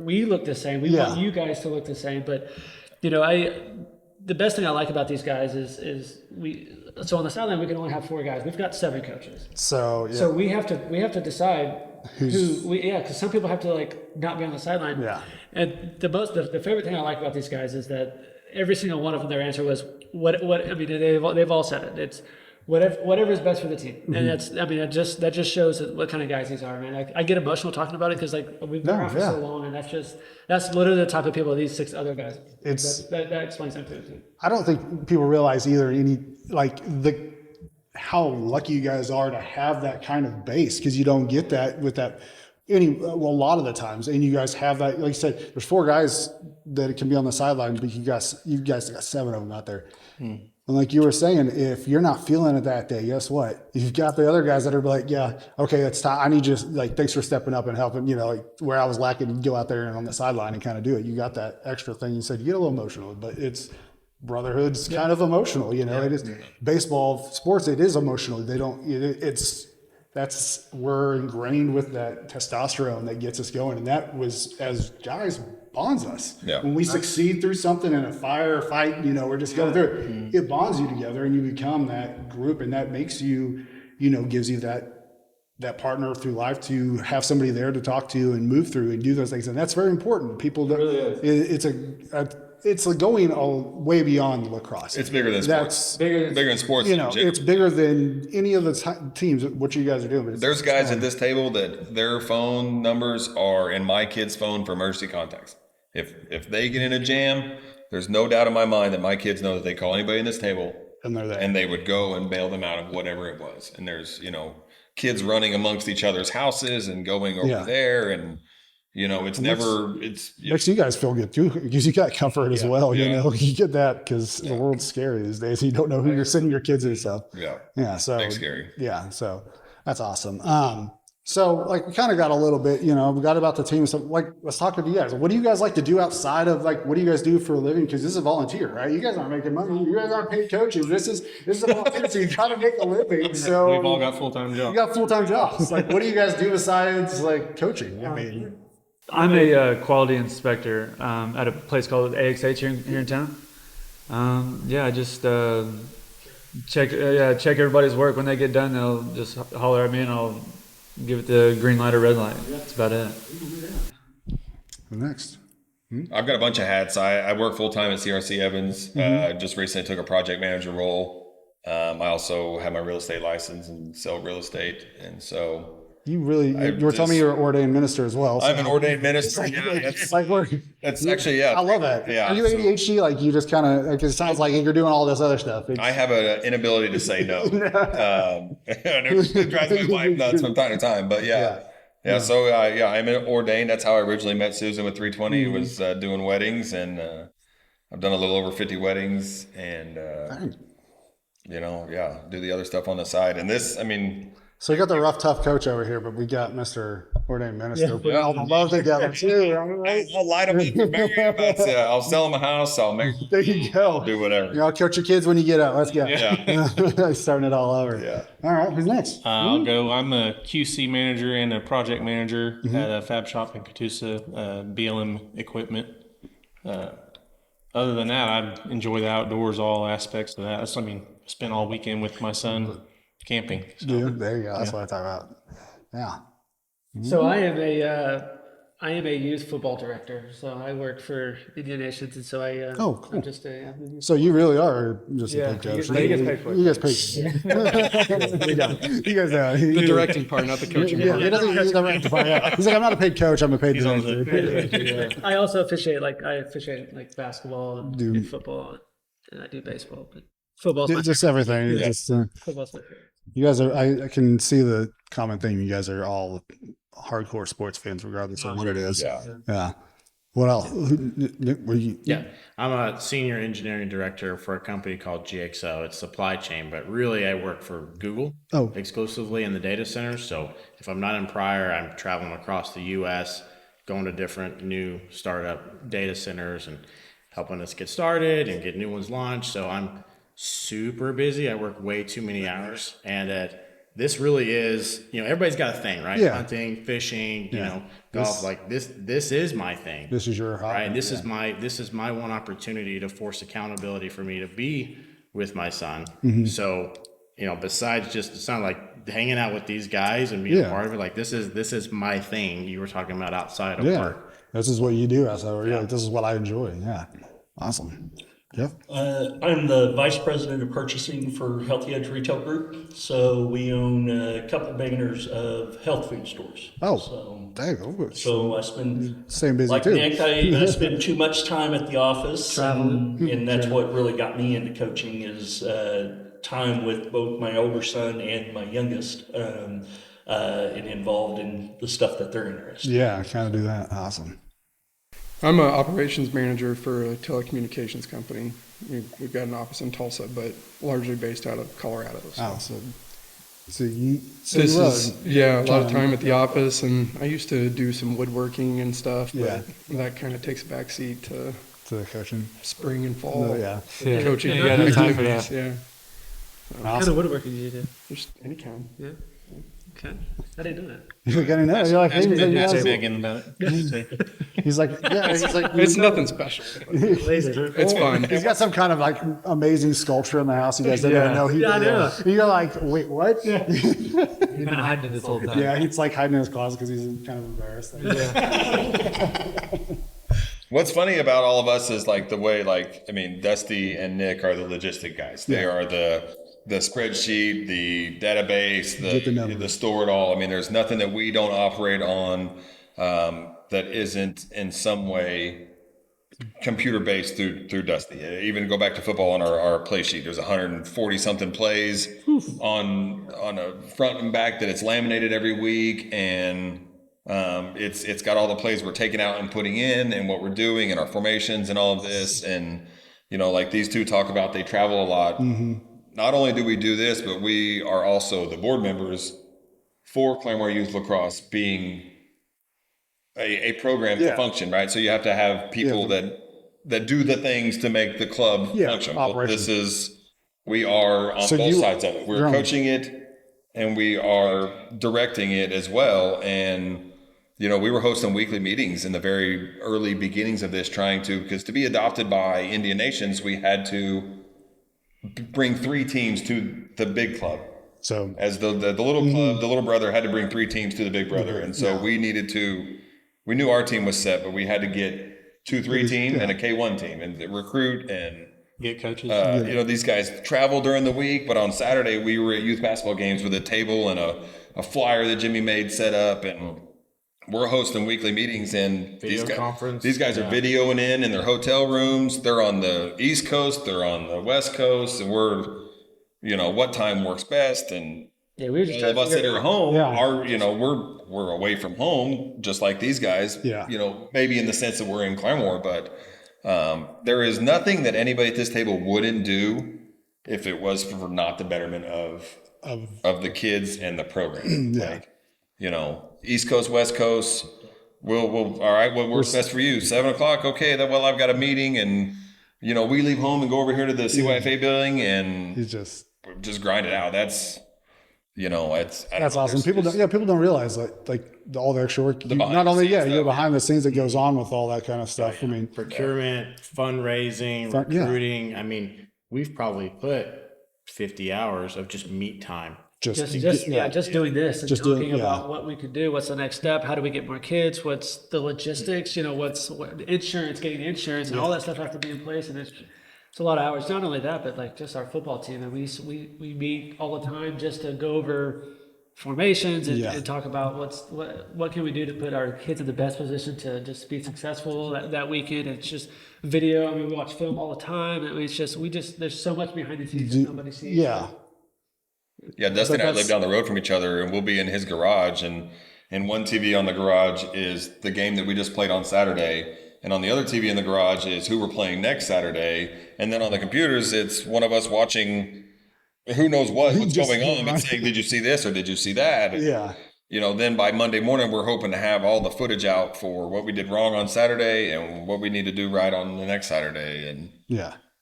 we look the same. We want you guys to look the same. But, you know, the best thing I like about these guys is so on the sideline we can only have 4 guys. We've got 7 coaches. So we have to decide because some people have to like not be on the sideline. Yeah. And the favorite thing I like about these guys is that every single one of them, their answer was what I mean, they've all said it. It's whatever is best for the team. And that just shows that what kind of guys these are, man. I get emotional talking about it, because like we've been around for so long, and that's literally the type of people these 6 other guys. That explains something too. I don't think people realize either how lucky you guys are to have that kind of base, because you don't get that with that a lot of the times. And you guys have that, like you said, there's 4 guys that can be on the sideline, but you guys got 7 of them out there. And like you were saying, if you're not feeling it that day, guess what? You've got the other guys that are like, yeah, okay, it's time. I need you, like, thanks for stepping up and helping, you know, like where I was lacking, you go out there and on the sideline and kind of do it. You got that extra thing. You said you get a little emotional, but it's brotherhood's kind of emotional, you know. It is baseball, sports, it is emotional. We're ingrained with that testosterone that gets us going. And that was, as guys, bonds us. Yeah. When we succeed through something in a fire or fight, you know, we're just going through it. It bonds you together, and you become that group, and that makes you, you know, gives you that partner through life to have somebody there to talk to and move through and do those things. And that's very important. People don't, it's going way beyond lacrosse. It's bigger than sports. Bigger than sports. You know, it's bigger than any of the teams, what you guys are doing. There's guys at this table that their phone numbers are in my kid's phone for emergency contacts. If they get in a jam, there's no doubt in my mind that my kids know that they call anybody in this table, and they're there, and they would go and bail them out of whatever it was. And there's, you know, kids running amongst each other's houses and going over there, and you know, it's makes you guys feel good too, because you got comfort as well. You know, you get that because the world's scary these days. You don't know who you're sending your kids to. So so big scary. Yeah, so that's awesome. So like we kind of got a little bit, you know, we got about the team and stuff. Like, let's talk to you guys. What do you guys like to do outside of, like, what do you guys do for a living? Because this is a volunteer, right? You guys aren't making money. You guys aren't paid coaches. This is a volunteer, so you got to make a living. So we've all got full-time jobs. You got full-time jobs. Like, what do you guys do besides like coaching? I mean, I'm a quality inspector at a place called AXH here in town. I just check everybody's work. When they get done, they'll just holler at me, and I'll give it the green light or red light. That's about it. Next. I've got a bunch of hats. I work full-time at CRC Evans. Just recently took a project manager role. I also have my real estate license and sell real estate. And so you were telling me you're an ordained minister as well. So. I'm an ordained minister. That's actually, I love that. Yeah. Are you ADHD? Like, you just kind of, like, it sounds like you're doing all this other stuff. I have an inability to say no. It drives my wife nuts from time to time, but so I'm ordained. That's how I originally met Susan with 320. Was doing weddings, and I've done a little over 50 weddings, and do the other stuff on the side. And this, I mean, so you got the rough, tough coach over here, but we got Mr. Ordained Minister. All the love together too. I'll light him up, marry him. I'll sell him a house. I'll make. There you go. Do whatever. I'll coach your kids when you get out. Let's go. Yeah. Starting it all over. Yeah. All right. Who's next? I'll go. I'm a QC manager and a project manager at a fab shop in Catoosa, BLM equipment. Other than that, I enjoy the outdoors, all aspects of that. I spent all weekend with my son. Camping. So. Yeah, there you go. That's what I talk about. Yeah. So I am I am a youth football director, so I work for Indian Nations, and so I. Oh, cool. I'm just a. So you really are just a paid coach. he gets paid for it. You guys paid. You guys know. The directing part, not the coaching Yeah, part. he doesn't use the directing part. Yeah. He's like, I'm not a paid coach. I'm a paid director. I also officiate like basketball and football, and I do baseball, but football's my Just everything. favorite. Just, Football's my favorite. you guys are. I can see the common thing. You guys are all hardcore sports fans, regardless of what it is. Yeah. What else? Were you? Yeah, I'm a senior engineering director for a company called GXO. It's supply chain, but really I work for Google exclusively in the data centers. So if I'm not in Pryor, I'm traveling across the U.S., going to different new startup data centers and helping us get started and get new ones launched. So I'm super busy. I work way too many hours, and this really is, everybody's got a thing, right? Yeah. Hunting, fishing, golf. This is my thing. This is your hobby. Right. And this is my one opportunity to force accountability for me to be with my son. So, besides just, it's not like hanging out with these guys and being part of it. Like this is my thing. You were talking about outside of work. This is what you do outside of work. Yeah. This is what I enjoy. Yeah. Awesome. Jeff? I'm the vice president of purchasing for Healthy Edge Retail Group. So we own a couple banners of health food stores. So I spend same busy like too. Nick. I spend too much time at the office, and that's what really got me into coaching is time with both my older son and my youngest, and involved in the stuff that they're interested in. Yeah, I kind of do that. Awesome. I'm an operations manager for a telecommunications company. We've got an office in Tulsa, but largely based out of Colorado. So you a lot of time at the office, and I used to do some woodworking and stuff, but that kind of takes a backseat to the coaching spring and fall. Coaching. You got no time for that. Yeah. What kind of woodworking do you do? Just any kind. Yeah. Okay. I didn't know that. You're getting that. You're like, about it. He's like, It's nothing special. It's fun. He's got some kind of like amazing sculpture in the house. You guys didn't even know he did. I know. You're like, wait, what? He's been hiding it this whole time. Yeah, he's like hiding in his closet because he's kind of embarrassed. What's funny about all of us is like the way, Dusty and Nick are the logistic guys. They are the spreadsheet, the database, the store it all. I mean, there's nothing that we don't operate on that isn't in some way computer based through Dusty. Even go back to football on our play sheet. There's 140 something plays on a front and back that it's laminated every week, and it's got all the plays we're taking out and putting in, and what we're doing, and our formations, and all of this. And like these two talk about, they travel a lot. Not only do we do this, but we are also the board members for Claremore Youth Lacrosse, being a program to function, right? So you have to have people that do the things to make the club function. We are on both sides of it. We're coaching it, and we are directing it as well. And we were hosting weekly meetings in the very early beginnings of this, because to be adopted by Indian Nations, we had to bring 3 teams to the big club. So as the little club, the little brother had to bring 3 teams to the big brother. And so we knew our team was set, but we had to get 2-3 team and a K1 team and recruit and get coaches. These guys travel during the week, but on Saturday we were at youth basketball games with a table and a flyer that Jimmy made set up, and we're hosting weekly meetings, and these guys are videoing in their hotel rooms. They're on the East Coast, they're on the West Coast, and we're, what time works best. And we were just all of us that are home are, we're away from home, just like these guys. Maybe in the sense that we're in Claremore, but there is nothing that anybody at this table wouldn't do if it was for not the betterment of the kids and the program. East Coast, West Coast, we'll all right, what works best for you? 7:00, okay, I've got a meeting, and we leave home and go over here to the CYFA building, and just grind it out. That's that's awesome. People don't realize like all the extra work. Not only behind the scenes that goes on with all that kind of stuff. I mean, procurement, fundraising, recruiting. I mean, we've probably put 50 hours of just meet time just doing this and Just talking about what we could do. What's the next step? How do we get more kids? What's the logistics? What insurance, getting insurance, and all that stuff have to be in place. And it's a lot of hours. Not only that, but like just our football team, and we meet all the time just to go over formations and talk about what can we do to put our kids in the best position to just be successful that weekend. It's just video. I mean, we watch film all the time. I mean, it's just there's so much behind the scenes that nobody sees. Yeah. Yeah, Dustin and I live down the road from each other, and we'll be in his garage, and one TV on the garage is the game that we just played on Saturday, and on the other TV in the garage is who we're playing next Saturday, and then on the computers, it's one of us watching who knows what's going on, and saying, did you see this or did you see that? Yeah. Then by Monday morning, we're hoping to have all the footage out for what we did wrong on Saturday and what we need to do right on the next Saturday, and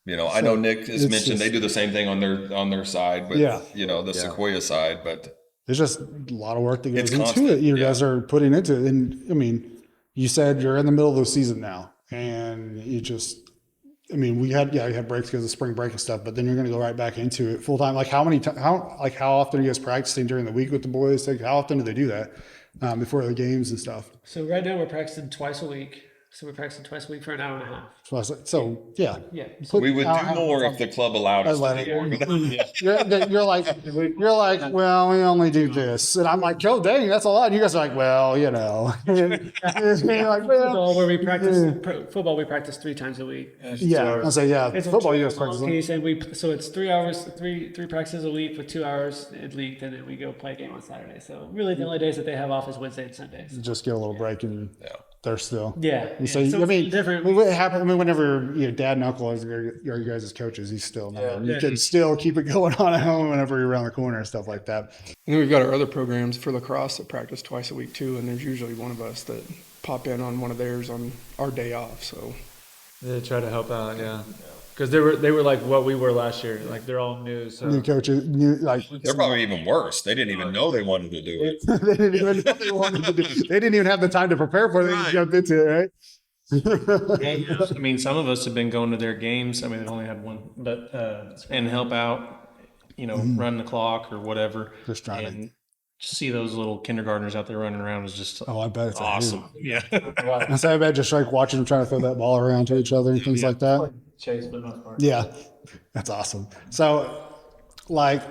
I know Nick has mentioned they do the same thing on their side with the Sequoia side, but there's just a lot of work that goes into constant. it. You guys are putting into it, and I mean, you said you're in the middle of the season now, and you just, I mean, we had breaks because of spring break and stuff, but then you're going to go right back into it full time. Like how often are you guys practicing during the week with the boys? Like how often do they do that before the games and stuff? So right now we're practicing twice a week. So we're practicing twice a week for an hour and a half. So yeah. We would do more if the club allowed us to do more. You're like, well, we only do this, and I'm like, oh, dang, that's a lot. And you guys are like, well, you're like, well, where we practice football, we practice 3 times a week. I say, it's football you guys practice. Piece, and so it's 3 hours, three practices a week with 2 hours in league, and then we go play a game on Saturday. So really, the only days that they have off is Wednesday and Sundays. Just get a little break and. They're still so I mean, different. What happened? I mean, whenever dad and uncle are you guys as coaches, he's still you can still keep it going on at home whenever you're around the corner and stuff like that. And then we've got our other programs for lacrosse that practice twice a week too, and there's usually one of us that pop in on one of theirs on our day off. So they try to help out, because they were like what we were last year. Like they're all new, so new coaches, they're probably even worse. They didn't even know they wanted to do it. They didn't even know they wanted to do it. They didn't even have the time to prepare for it. They just jumped into it, right? I mean, some of us have been going to their games. I mean, they've only had one, but and help out, run the clock or whatever. Just trying and to see those little kindergartners out there running around is just I bet it's awesome. Yeah. I bet just like watching them trying to throw that ball around to each other and things like that. Chase, but not far. Yeah, that's awesome. So, like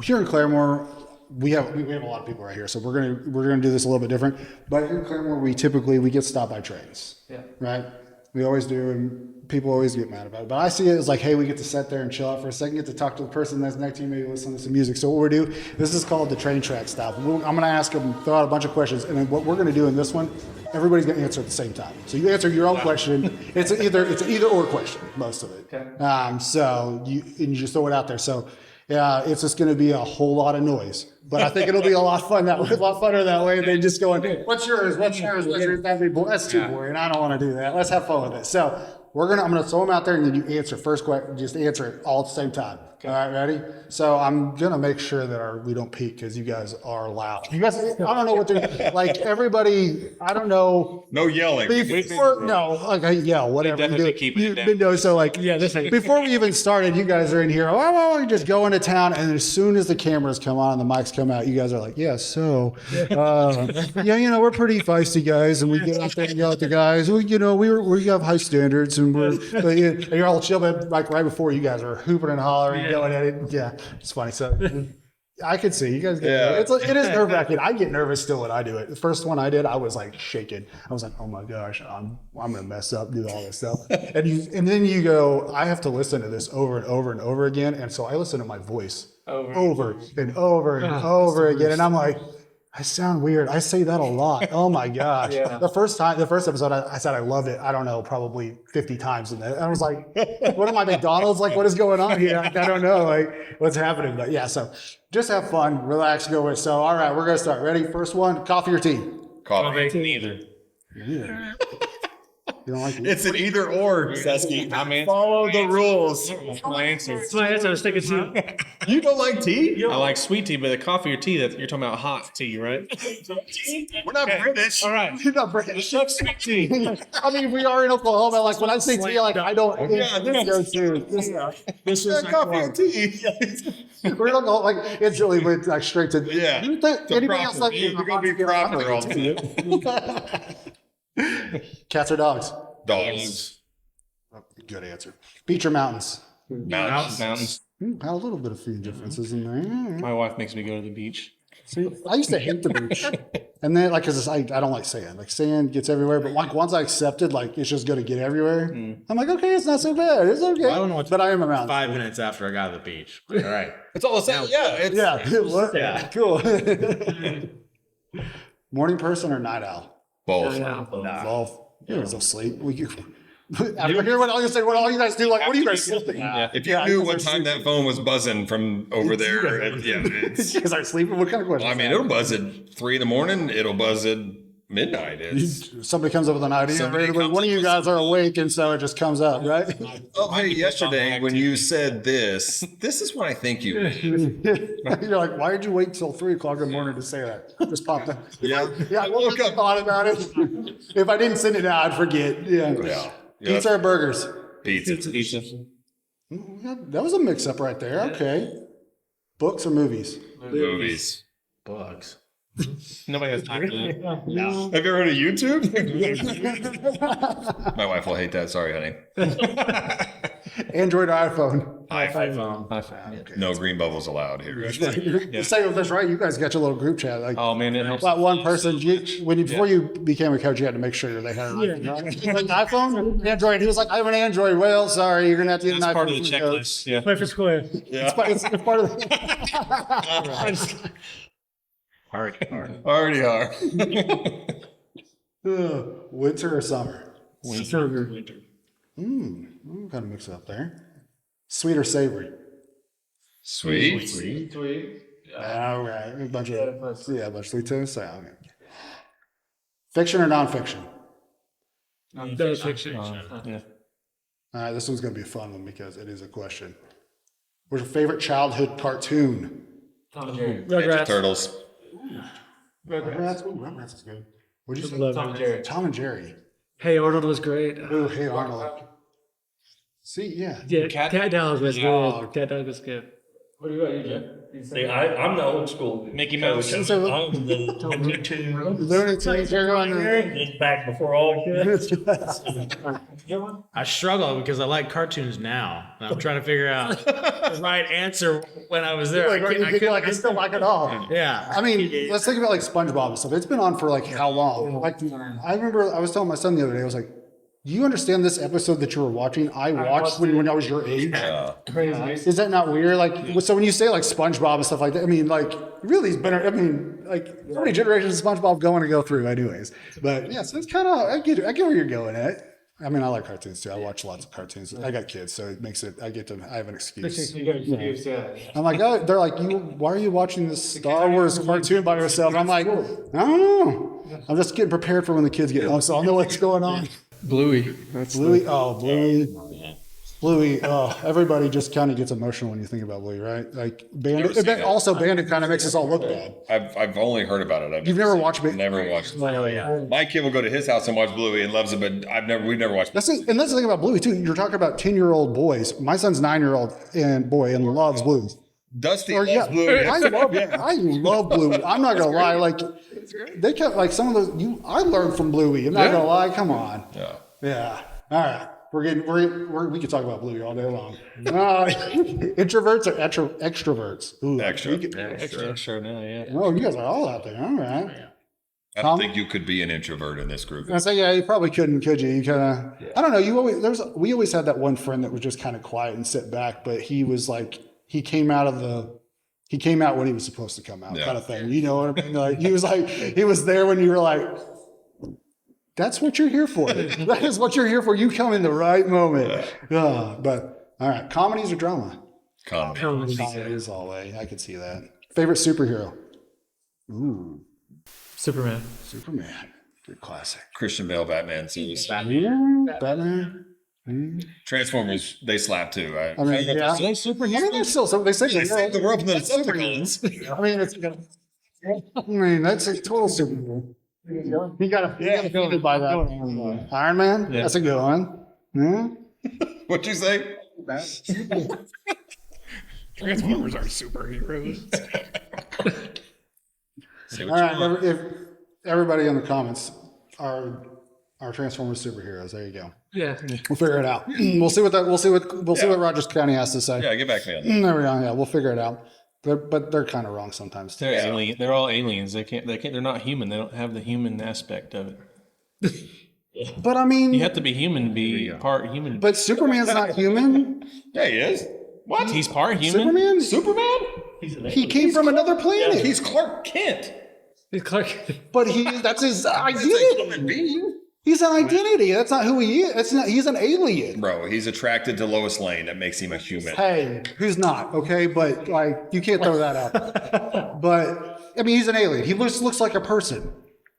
here in Claremore, we have a lot of people right here, so we're gonna do this a little bit different. But here in Claremore, we get stopped by trains. Yeah. Right. We always do, and people always get mad about it. But I see it as like, hey, we get to sit there and chill out for a second, get to talk to the person that's next to you, maybe listen to some music. So what we do, this is called the train track stop. I'm going to ask them, throw out a bunch of questions, and then what we're going to do in this one, everybody's going to answer at the same time. So you answer your own question. It's an either or question, most of it. Okay. So you just throw it out there. So yeah, it's just going to be a whole lot of noise. But I think it'll be a lot fun that way, a lot funner that way than just going, what's yours? What's yours? What's yours? That's too boring. I don't want to do that. Let's have fun with it. So I'm going to throw them out there, and then you answer first question. Just answer it all at the same time. Okay. All right, ready? So I'm going to make sure that we don't peak because you guys are loud. You guys, I don't know what they're like. Everybody, I don't know. No yelling. I yell, whatever. So before we even started, you guys are in here. Oh, we just go into town, and as soon as the cameras come on and the mics come out, you guys are like, we're pretty feisty guys, and we get out there and yell at the guys. We have high standards, and you're all chill, but like right before you guys are hooping and hollering. Yelling at it. Yeah, it's funny. So I could see you guys get nervous. It is nerve-wracking. I get nervous still when I do it. The first one I did, I was like shaking. I was like, oh my gosh, I'm gonna mess up, do all this stuff. And then you go, I have to listen to this over and over and over again. And so I listen to my voice over and over again. And I'm like, I sound weird. I say that a lot. Oh my gosh. The first episode, I said I loved it. I don't know, probably 50 times in there. I was like, what am I, McDonald's? Like, what is going on here? I don't know, like, what's happening? But yeah, so just have fun, relax, go with it. So, all right, we're going to start. Ready? First one, coffee or tea? Coffee. Neither. You don't like It's an either or, Sesky. I mean, Follow the rules. my answer. That's my answer. I was thinking too. You don't like tea? I like sweet tea, but the coffee or tea, that you're talking about hot tea, right? We're not British. All right. You're not British. Love sweet tea. I mean, we are in Oklahoma. Like when I say tea, like I don't. Yeah, go to. This is Coffee and tea. We're in Oklahoma. Like instantly went like straight to. Yeah. You think anybody else like You're going to be proper all the time. Cats or dogs? Dogs. Good answer. Beach or mountains? Mountains. Had a little bit of few differences in there. My wife makes me go to the beach. See, I used to hate the beach, and then like, cause I don't like sand. Like sand gets everywhere, but like once I accepted, like it's just gonna get everywhere. I'm like, okay, it's not so bad. It's okay. I don't know what. But I am around 5 minutes after I got to the beach. All right. It's all the same. Yeah. It's, Yeah. What? Yeah. Cool. Morning person or night owl? Both. Both. You guys will sleep. After hearing what all you guys do, like, what are you guys sleeping? Yeah. If you knew what time that phone was buzzing from over there, it's, You guys aren't sleeping. What kind of question? I mean, it'll buzz at 3 a.m. It'll buzz at midnight. It's, Somebody comes up with an idea. Somebody Randomly, comes one of you guys are awake, and so it just comes up, right? oh, hey, yesterday when you said this is what I think you mean. You're like, why did you wait till 3 o'clock in the morning to say that? It just popped up. Yeah. Yeah, I woke up, thought about it. If I didn't send it out, I'd forget. Yeah. Yeah. Pizza or burgers? Pizza. That was a mix-up right there. Okay. Books or movies? Movies. Bugs. Nobody has time for that. Have you ever heard of YouTube? My wife will hate that. Sorry, honey. Android or iPhone? iPhone. No green bubbles allowed here. Say that's right. You guys got your little group chat. Like, Oh man, it helps. about one person. Before you became a coach, you had to make sure they had an iPhone. Like iPhone, Android. He was like, "I have an Android." Well, sorry, you're gonna have to get an That's iPhone. part of the for coach. checklist. Yeah. Play for square. It's part of the. Already are. Winter or summer? Winter. Kind of mix it up there. Sweet or savory? Sweet. All right, a bunch of sweet too. So, okay. Fiction or nonfiction? Fiction. Yeah. All right, this one's gonna be a fun one because it is a question. What's your favorite childhood cartoon? Rugrats. Turtles. Rugrats. Ooh, Rugrats is good. What'd you say? Love Tom it. and Jerry. Tom and Jerry. Hey Arnold was great. Ooh, hey Arnold. See, yeah. Yeah, Cat Dog was good. Cat Dog was good. What about you, Jeff? See, I'm the old school. Mickey Mouse. coach. I'm the Looney Tunes. Looney Tunes, you're going there. It's back before all I struggle because I like cartoons now. And I'm trying to figure out the right answer when I was there. I still like it all. Yeah. I mean, let's think about like SpongeBob and stuff. It's been on for like how long? Like, I remember I was telling my son the other day, I was like, do you understand this episode that you were watching? I watched when I was your age. Crazy. Is that not weird? Like, so when you say like SpongeBob and stuff like that, I mean, like, really, it's been, I mean, like, how many generations of SpongeBob going to go through, anyways? But yeah, so it's kind of, I get where you're going at. I mean, I like cartoons too. I watch lots of cartoons. I got kids, so it makes it, I have an excuse. I'm like, oh, they're like, why are you watching this Star Wars cartoon by yourself? I'm like, I don't know. I'm just getting prepared for when the kids get home, so I'll know what's going on. Bluey. That's Bluey, Bluey. Oh, everybody just kind of gets emotional when you think about Bluey, right? Like Bandit. seen it. Also, Bandit kind of makes us all look bad. I've only heard about it. You've never watched Bandit? Never watched it. My kid will go to his house and watch Bluey and loves it, but we've never watched it. And that's the thing about Bluey too. You're talking about 10-year-old boys. My son's 9-year-old and loves Bluey. Dusty Or, loves Bluey. I love Bluey. I'm not gonna lie. Like they kept like some of those. I learned from Bluey. I'm not gonna lie. Come on. Yeah. All right. We could talk about Bluey all day long. Introverts or extroverts? Ooh, Extra now, yeah. Oh, you guys are all out there. All right. I don't think you could be an introvert in this group. I say, yeah, you probably couldn't, could you? You kind of, I don't know. We always had that one friend that was just kind of quiet and sit back, but he was like, he came out when he was supposed to come out, kind of thing. You know what I mean? Like he was there when you were like, that's what you're here for. That is what you're here for. You come in the right moment. But all right, comedies or drama? Comedies all day. I could see that. Favorite superhero? Ooh, Superman. Good classic. Christian Bale Batman series. Batman. Transformers, they slap too. I mean, yeah. Are they superheroes? I mean, they're still they say They save the world from the Decepticons. I mean, that's a total superhero. You got to by that. Iron Man. Yeah. That's a good one. Yeah. What'd you say? Transformers aren't superheroes. Say All what you right. want. If everybody in the comments are Transformers superheroes, there you go. Yeah. We'll figure it out. We'll see what Rogers County has to say. Yeah, get back to me on that. There we go. Yeah, we'll figure it out. But they're kind of wrong sometimes. They're alien. They're all aliens. They're not human. They don't have the human aspect of it. But I mean, You have to be human to be part human. but Superman's not human. Yeah, he is. What? He's part human. Superman? He's an He came from another planet. He's Clark Kent. Clark. But that's his identity. He's an identity. That's not who he is. He's an alien. Bro, he's attracted to Lois Lane. That makes him a human. Hey, who's not? Okay, but like you can't throw that out. But I mean, he's an alien. He looks like a person.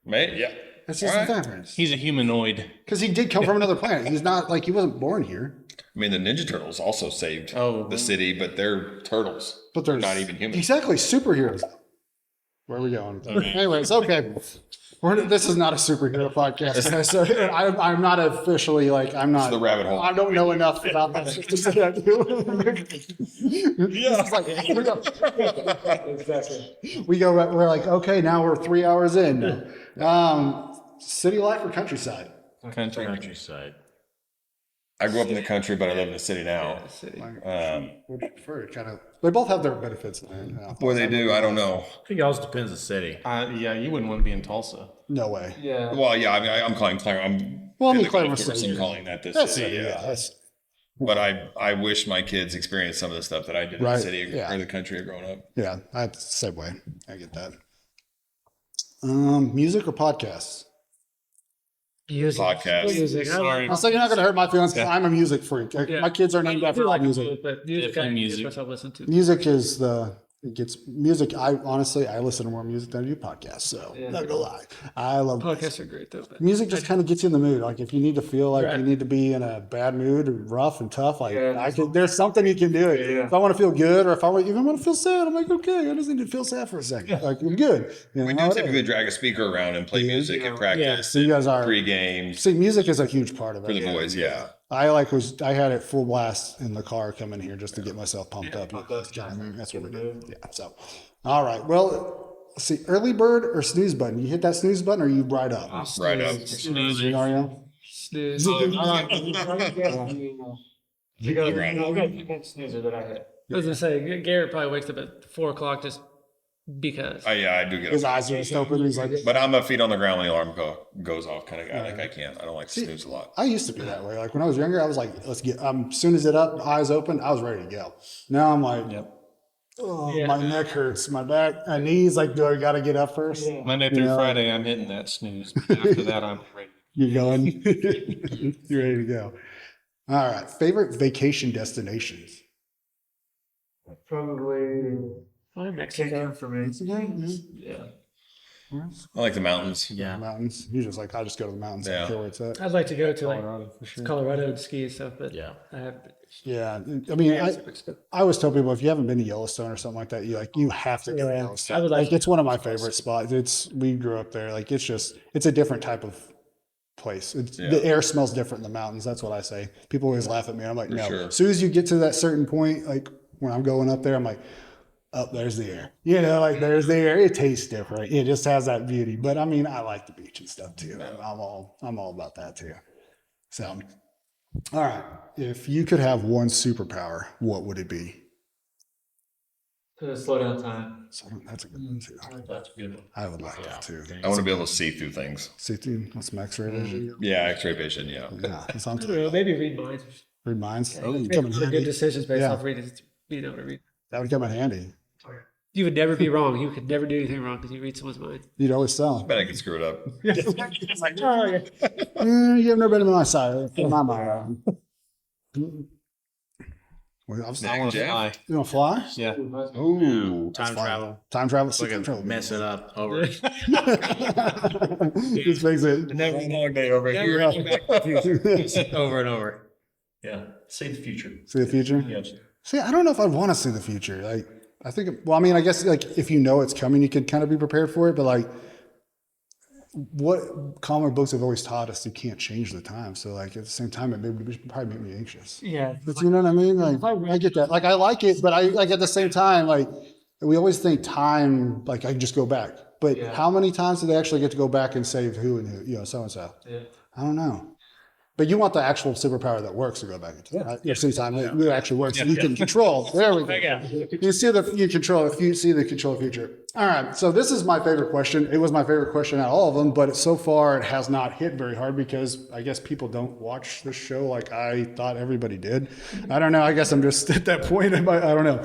Mate, yeah. That's just the difference. He's a humanoid. Because he did come from another planet. He's not like he wasn't born here. I mean, the Ninja Turtles also saved Oh. the city, but they're turtles. But they're not even human. Exactly, superheroes. Where are we going? Anyways, okay. This is not a superhero podcast. So I'm not officially I'm not. It's the rabbit hole. I don't know enough about that to say I do. Exactly. We're like, okay, now we're 3 hours in. City life or countryside? Countryside. I grew up in the country, but I live in the city now. Would you prefer they both have their benefits. Boy, they do. I don't know. I think it also depends on the city. Yeah, you wouldn't want to be in Tulsa. No way. Yeah. Well, yeah. I mean, I'm calling Claremore. Claremore City. I'm calling that the That's city. it. Yeah. That's But I wish my kids experienced some of the stuff that I did in Right, the city yeah. or the country growing up. yeah. That's the same way. I get that. Music or podcasts? Music. Podcast. Music. Sorry. I'll say you're not going to hurt my feelings because I'm a music freak. Yeah. My kids are named I after do like music. but music. Definitely Music. music. Myself listen to. Music is music. I listen to more music than I do podcasts. So Yeah. not gonna lie, I love Podcasts are great though. But music. Just kind of gets you in the mood. Like if you need to feel like Right. you need to be in a bad mood or rough and tough, Yeah. there's something you can do. Yeah. If I want to feel good or if I even want to feel sad, I'm like, okay, I just need to feel sad for a second. Like I'm good. You We know? do typically drag a speaker around and play music and practice. So you guys are. Three games See, music is a huge part of it. for the boys. Yeah. I had it full blast in the car coming here just to get myself pumped up. That's what we do. Yeah. So, all right. Well, let's see, early bird or snooze button? You hit that snooze button or you ride up? Right up. Snooze. Mario? snooze. Snoozer that I hit. I was gonna say Garrett probably wakes up at 4 o'clock just because. Yeah, I do get His up. eyes are just open. He's like, But I'm a feet on the ground when the alarm goes off kind of guy. Like I can't. I don't like to snooze a lot. I used to be that way. Like when I was younger, I was like, let's get, as soon as it up, eyes open, I was ready to go. Now I'm like, my neck hurts, my back, my knees, like, do I got to get up first? Monday through Friday, I'm hitting that snooze. After that, I'm ready. You're going, you're ready to go. All right. Favorite vacation destinations? Probably Mexico. for me. Yeah. I like the mountains. Yeah. Mountains. You just like, I just go to the mountains. I Yeah. don't care where it's at. I'd like to go to like Colorado for sure. Colorado and ski and stuff, but Yeah. I have. Yeah. I mean, I always tell people if you haven't been to Yellowstone or something like that, you have to go to Yeah. Yellowstone. I would like it's one of my favorite spots. We grew up there. Like it's a different type of place. The air smells different in the mountains. That's what I say. People always laugh at me. I'm like, no. sure. As soon as you get to that certain point, like when I'm going up there, I'm like, oh, there's the air. You know, like there's the air. It tastes different. It just has that beauty. But I mean, I like the beach and stuff too. I'm all about that too. So, all right. If you could have one superpower, what would it be? To slow down time. So that's a good one too. That's a good one. I would like that too. I want to be able to see through things. See through what's some X-ray vision? Yeah, X-ray vision. Yeah. Yeah, that's on I don't know, maybe read minds. read minds. Make Come in good handy. decisions based Yeah. off reading, being able to read. That would come in handy. You would never be wrong. You could never do anything wrong because you read someone's mind. You'd always tell. Bet I could screw it up. It's like, oh, yeah. You've never been to my side. In my mind. Well, I I want to Jeff? fly. You want to fly? Yeah. Ooh, Time travel. Time travel. So I Time travel. can mess it up over. Just makes it. Never long day over here. over and over. Yeah, see the future. See the future. Yes. See, I don't know if I'd want to see the future. Like, I think. Well, I mean, I guess like if you know it's coming, you could kind of be prepared for it. But like, what comic books have always taught us, you can't change the time. So like at the same time, it would probably make me anxious. Yeah. But you know what I mean? Like I get that. Like I like it, but I like at the same time, like we always think time, like I can just go back. But how many times do they actually get to go back and save who and who? You know, so and so. Yeah. I don't know. But you want the actual superpower that works to go back into it. Right? At the same time, it actually works. You can control. There we go. You control. If you see the control future. All right. So this is my favorite question. It was my favorite question out of all of them, but so far it has not hit very hard because I guess people don't watch this show like I thought everybody did. I don't know. I guess I'm just at that point. I don't know.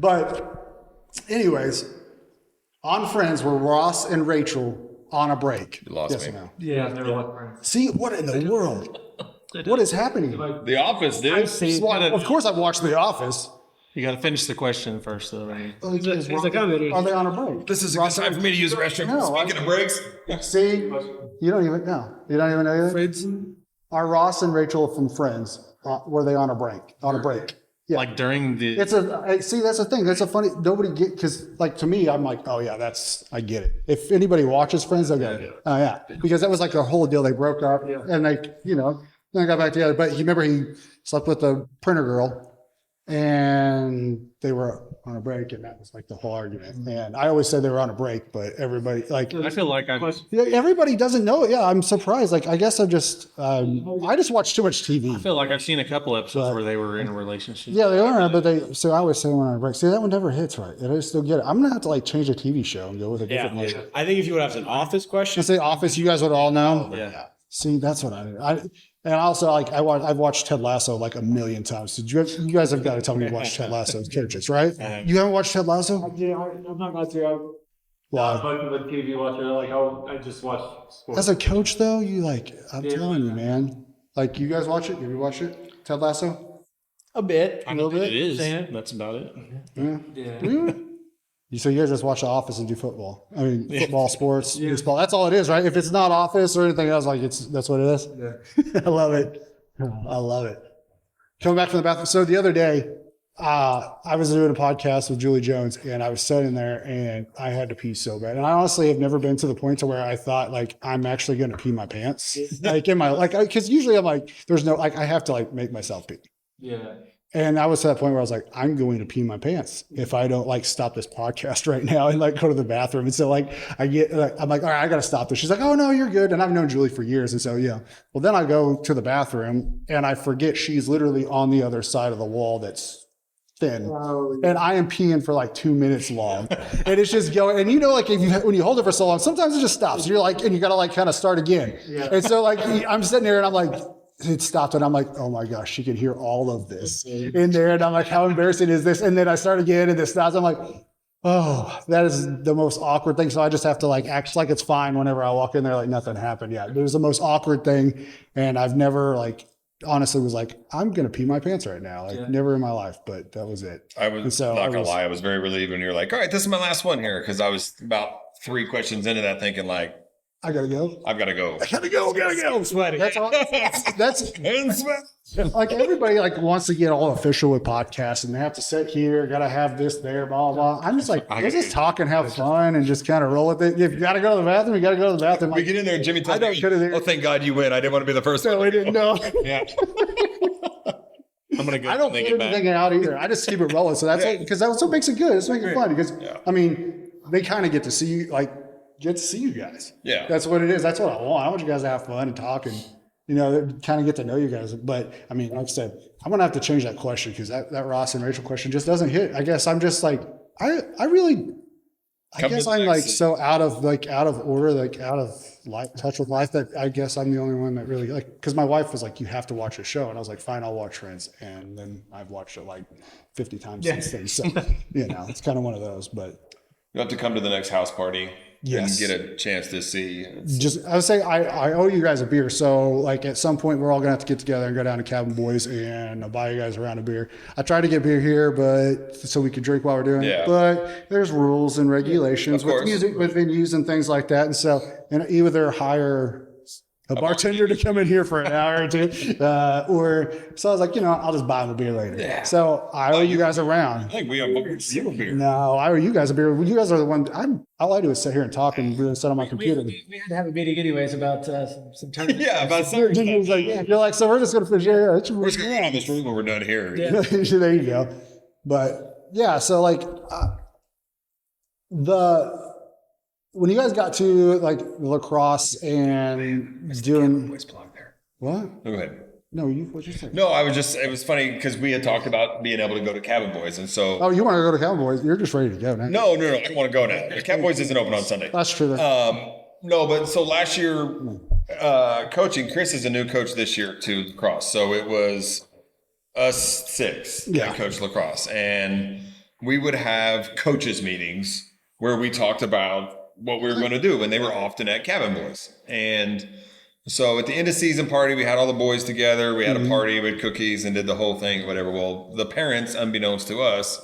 But anyways, on Friends were Ross and Rachel on a break. You lost yes me. Or no? Yeah, I've never watched Friends. See, what in the world? What is happening? The Office, dude. Of course, I've watched The Office. You got to finish the question first, though. Right? He's a commentator. Are they on a break? This is a good time for me to use the restroom. No, Speaking of breaks. See, you don't even know. You don't even know either? Friends. Are Ross and Rachel from Friends, were they on a break? On a break. Yeah. Like during the. See, that's the thing. That's a funny, nobody get, because like to me, I'm like, oh yeah, I get it. If anybody watches Friends, they'll get it. Oh yeah. Because that was like their whole deal. They broke up and like, you know, then got back together. But you remember he slept with the printer girl and they were on a break and that was like the whole argument. And I always say they were on a break, but everybody like, I feel like everybody doesn't know it. Yeah. I'm surprised. Like, I guess I just watch too much TV. I feel like I've seen a couple episodes where they were in a relationship. Yeah, they are, but so I always say when on a break. See, that one never hits right. I still get it. I'm gonna have to like change a TV show and go with a different one. I think if you would have an Office question. I say Office, you guys would all know. Yeah. See, that's what and also like I've watched Ted Lasso like a million times. Did you guys have got to tell me you watched Ted Lasso as kids, right? You haven't watched Ted Lasso? Yeah, I'm not going to. Why? I'm a TV watcher. Like I just watch sports. As a coach, though, I'm telling you, man. Like, you guys watch it? Have you watched it? Ted Lasso? A bit. A little bit. It is. That's about it. Yeah. So you guys just watch The Office and do football. I mean, football, sports, baseball. That's all it is, right? If it's not Office or anything else, like that's what it is. Yeah. I love it. I love it. Coming back from the bathroom. So the other day, I was doing a podcast with Julie Jones, and I was sitting there, and I had to pee so bad. And I honestly have never been to the point to where I thought like I'm actually going to pee my pants, like in my because usually I'm like, there's no I have to like make myself pee. Yeah. And I was to that point where I was like, I'm going to pee my pants if I don't like stop this podcast right now and like go to the bathroom. And so like I'm like, all right, I got to stop this. She's like, oh no, you're good. And I've known Julie for years. And so, yeah. Well, then I go to the bathroom and I forget she's literally on the other side of the wall that's thin. Oh, yeah. And I am peeing for like 2 minutes long. And it's just going, and you know, like when you hold it for so long, sometimes it just stops. You're like, and you got to like kind of start again. Yeah. And so like, I'm sitting there and I'm like, it stopped and I'm like, oh my gosh, she can hear all of this in there. And I'm like, how embarrassing is this? And then I start again and this stops. I'm like, oh, that is the most awkward thing. So I just have to like act like it's fine whenever I walk in there, like nothing happened yet. It was the most awkward thing. And I've never like, honestly was like, I'm going to pee my pants right now. Like never in my life, but that was it. I was not going to lie. I was very relieved when you were like, all right, this is my last one here. Cause I was about 3 questions into that thinking like, I gotta go. I've got to go. Gotta go. I'm sweating. That's all. That's like everybody like wants to get all official with podcasts and they have to sit here, gotta have this there, blah blah. I'm just like, let's just talk and have fun and just kind of roll with it. If you gotta go to the bathroom, you gotta go to the bathroom. We get in there, and Jimmy tells me, "Oh, thank God you win. I didn't want to be the first one." No, we didn't know. Yeah. I'm gonna go. I don't put anything out either. I just keep it rolling. So that's because that's what makes it good. It's making it fun because I mean they kind of get to see you get to see you guys. Yeah. That's what it is. That's what I want. I want you guys to have fun and talk and, you know, kind of get to know you guys. But I mean, like I said, I'm going to have to change that question because that Ross and Rachel question just doesn't hit. I guess I'm just like, I guess I'm like so out of order, like out of touch with life that I guess I'm the only one that really like, because my wife was like, you have to watch the show. And I was like, fine, I'll watch Friends. And then I've watched it like 50 times since then. So, you know, it's kind of one of those, but. You'll have to come to the next house party. Yes. and get a chance to see. I would say I owe you guys a beer. So like at some point we're all gonna have to get together and go down to Cabin Boys and I'll buy you guys a round of beer. I tried to get beer here, but so we could drink while we're doing it. But there's rules and regulations with music, with venues and things like that. And so and either hire a bartender to come in here for an hour or two, or so I was like, I'll just buy them a beer later. Yeah. So I owe you guys a round. I think we owe you a beer. No, I owe you guys a beer. You guys are the one. All I do is sit here and talk and really sit on my computer. We had to have a meeting anyways about some tournaments. Yeah, about some. You're like, so we're just gonna finish. Yeah, We're just gonna go down the street when we're done here. Yeah. There you go. But yeah, so like when you guys got to like lacrosse and doing what? Go ahead. No, what'd you say? No, it was funny because we had talked about being able to go to Cabin Boys. And so. Oh, you want to go to Cabin Boys? You're just ready to go now. No, I don't want to go now. Cabin Boys isn't open on Sunday. That's true. No, but so last year, coaching, Chris is a new coach this year to lacrosse. So it was us 6 that coached lacrosse. And we would have coaches meetings where we talked about what we were going to do. And they were often at Cabin Boys. And so at the end of season party, we had all the boys together. We had a party, we had cookies and did the whole thing, whatever. Well, the parents, unbeknownst to us,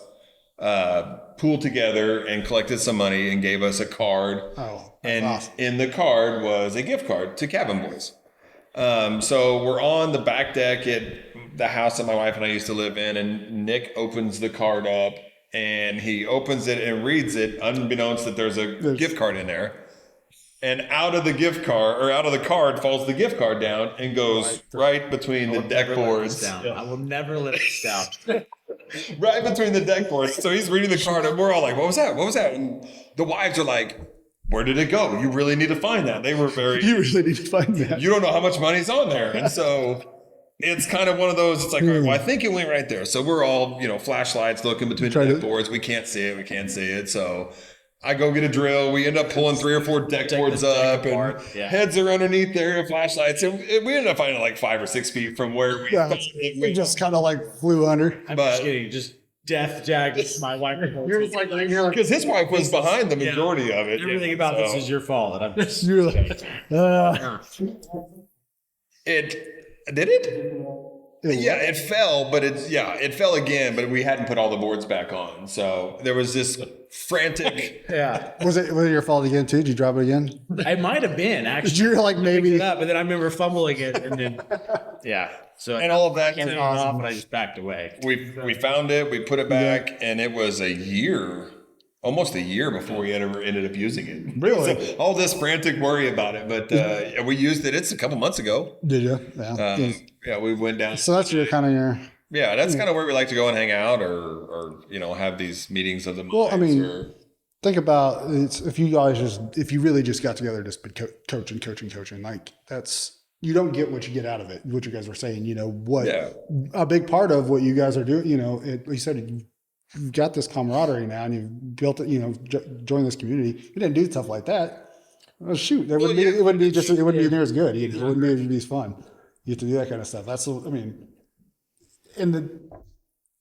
pooled together and collected some money and gave us a card. Oh, and awesome. In the card was a gift card to Cabin Boys. So we're on the back deck at the house that my wife and I used to live in, and Nick opens the card up and he opens it and reads it, unbeknownst that there's a gift card in there. And out of the card falls the gift card down and goes right between the deck boards. I will never let it down. Right between the deck boards. So he's reading the card and we're all like, what was that? What was that? And the wives are like, where did it go? You really need to find that. They were very, you really need to find that. You don't know how much money's on there. And so it's kind of one of those, it's like, all right, well, I think it went right there. So we're all, flashlights looking between the deck boards. We can't see it. So I go get a drill. We end up pulling 3 or 4 deck boards up, and heads are underneath there, flashlights. And we ended up finding like 5 or 6 feet from where we just kind of like flew under. I'm just kidding. Just death jagged my wife. You're just like, because his wife was behind the majority of it. Everything about this is your fault. I'm just you're like, Did it? Yeah, it fell, but it fell again, but we hadn't put all the boards back on. So there was this frantic. Was it your fault again too? Did you drop it again? It might have been actually. Did you like maybe it up, but then I remember fumbling it and then So and all of that came off, but I just backed away. We found it, we put it back, and it was almost a year before we ever ended up using it. Really? So all this frantic worry about it, but we used it. It's a couple months ago. Did you? Yeah, we went down. So that's that's kind of where we like to go and hang out, or have these meetings of the minds. Well, I mean, think about if you really just got together, just been coaching, like that's, you don't get what you get out of it. What you guys were saying, a big part of what you guys are doing, you said you've got this camaraderie now, and you've built it, joined this community. You didn't do stuff like that. Oh shoot, it wouldn't be near as good. It wouldn't be as fun. You have to do that kind of stuff.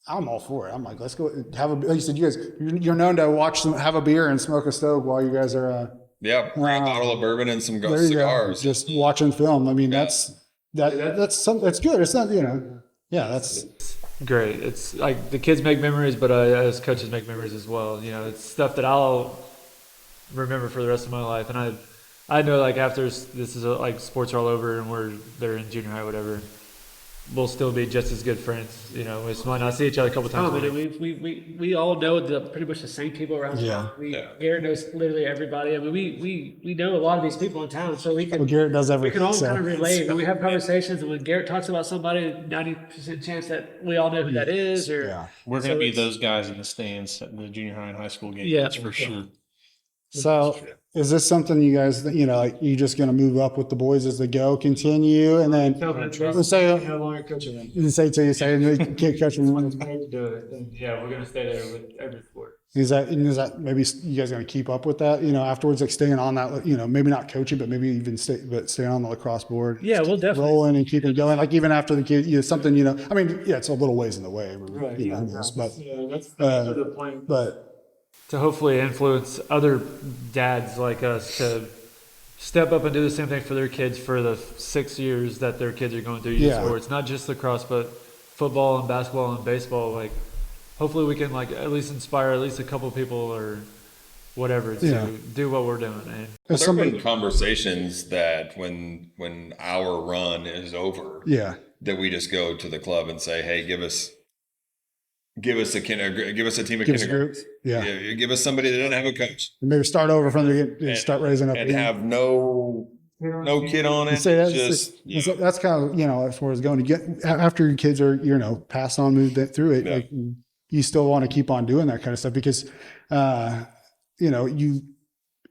I'm all for it. I'm like, let's go have like you said, you guys, you're known to have a beer and smoke a stove while you guys are. Bring a bottle of bourbon and some cigars. Just watching film. I mean, that's good. It's not, that's great. It's like the kids make memories, but as coaches make memories as well. It's stuff that I'll remember for the rest of my life. And I know, like, after this is like sports are all over and they're in junior high, whatever, we'll still be just as good friends. We might not see each other a couple times. But we all know pretty much the same people around town. Garrett knows literally everybody. I mean, we know a lot of these people in town, so we can. Well, Garrett does everything. We can all kind of relate. And we have conversations, and when Garrett talks about somebody, 90% chance that we all know who that is. We're going to be those guys in the stands at the junior high and high school games. That's for sure. So is this something you guys, like you just going to move up with the boys as they go, continue, and then let's say no longer coaching them. You say you can't coach them. We're going to stay there with every sport. Is that maybe you guys going to keep up with that? Afterwards, like staying on that, maybe not coaching, but maybe even staying on the lacrosse board. Yeah, we'll definitely rolling and keeping going. Like even after the kid, something. I mean, it's a little ways in the way. Right. But that's the point. But to hopefully influence other dads like us to step up and do the same thing for their kids for the 6 years that their kids are going through youth sports, not just lacrosse, but football and basketball and baseball. Like, hopefully we can like at least inspire at least a couple people or whatever to do what we're doing. And well, there have been conversations that when our run is over, that we just go to the club and say, hey, give us a team of kindergartners. Give us somebody that doesn't have a coach. And maybe start over from the beginning, start raising up and have no kid on it. That's kind of, as far as going to get after your kids are, passed on, moved through it. Like, you still want to keep on doing that kind of stuff because,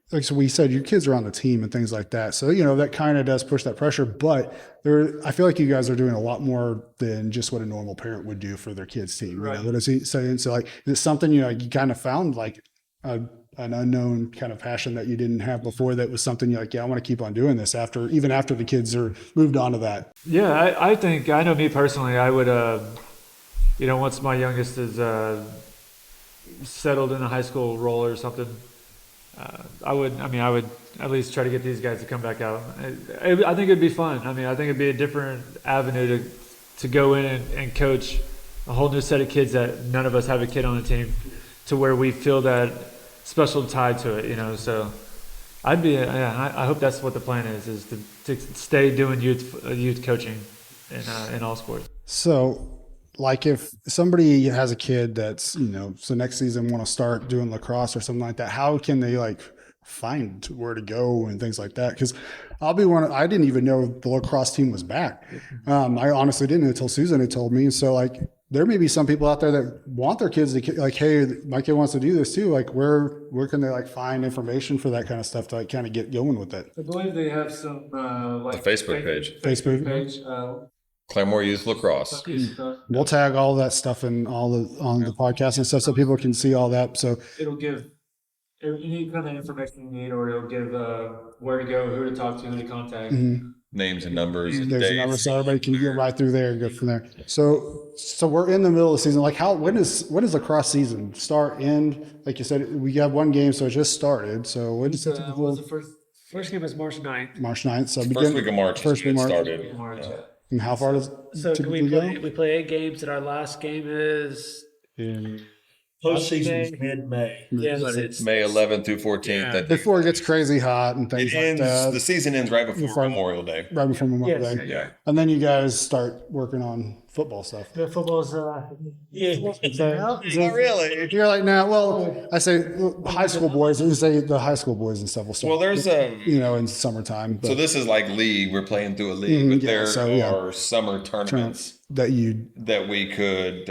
like so we said, your kids are on the team and things like that. So, that kind of does push that pressure, but I feel like you guys are doing a lot more than just what a normal parent would do for their kid's team. Right. What is he saying? So like, is it something, you kind of found like an unknown kind of passion that you didn't have before that was something you're like, I want to keep on doing this even after the kids are moved on to that. Yeah. I think, I know me personally, I would, once my youngest is settled in a high school role or something, I would at least try to get these guys to come back out. I think it'd be fun. I think it'd be a different avenue to go in and coach a whole new set of kids that none of us have a kid on the team, to where we feel that special tie to it, so I hope that's what the plan is to stay doing youth coaching in all sports. So, like if somebody has a kid that's, so next season want to start doing lacrosse or something like that, how can they like find where to go and things like that? Because I didn't even know the lacrosse team was back. I honestly didn't until Susan had told me. So like, there may be some people out there that want their kids to like, hey, my kid wants to do this too. Like where can they like find information for that kind of stuff to like kind of get going with it? I believe they have some the Facebook page. Facebook page. Claremore Youth Lacrosse. We'll tag all that stuff on the podcast and stuff so people can see all that. So it'll give any kind of information you need, or it'll give where to go, who to talk to, who to contact. Mm-hmm. Names and numbers. There's a number, so everybody can get right through there and go from there. So we're in the middle of the season. Like when does lacrosse season start, end? Like you said, we have one game, so it just started. So when does the first game was March 9th. March 9th. So first week of March. First week of March. Started. And how far does so can we play 8 games, and our last game is in postseason mid-May. Yeah, it's May 11th through 14th. Yeah. Before it gets crazy hot and things like that. The season ends right before Memorial Day. Right before Memorial Day. Yeah. And then you guys start working on football stuff. The football's not really. You're like, nah, well, I say high school boys, and say the high school boys and stuff will start. Well, there's in summertime. But, so this is like league. We're playing through a league, but there are summer tournaments that we could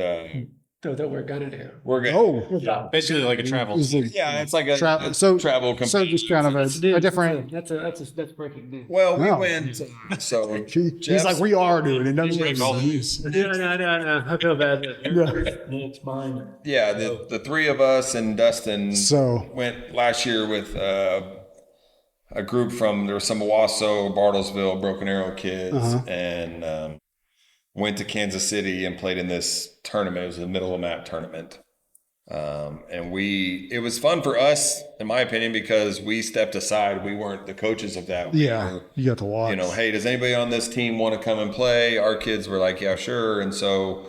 that we're gonna do. We're gonna basically like a travel. It's like a travel company. So just kind of a different. That's breaking news. Well, we went. So he's like, we are doing it. All the news. No. I feel bad. It's mine. Yeah, the three of us and Dustin went last year with a group from there was some Owasso, Bartlesville, Broken Arrow kids, and went to Kansas City and played in this tournament. It was a middle of map tournament. And it was fun for us, in my opinion, because we stepped aside. We weren't the coaches of that. You got to watch. Hey, does anybody on this team want to come and play? Our kids were like, yeah, sure. And so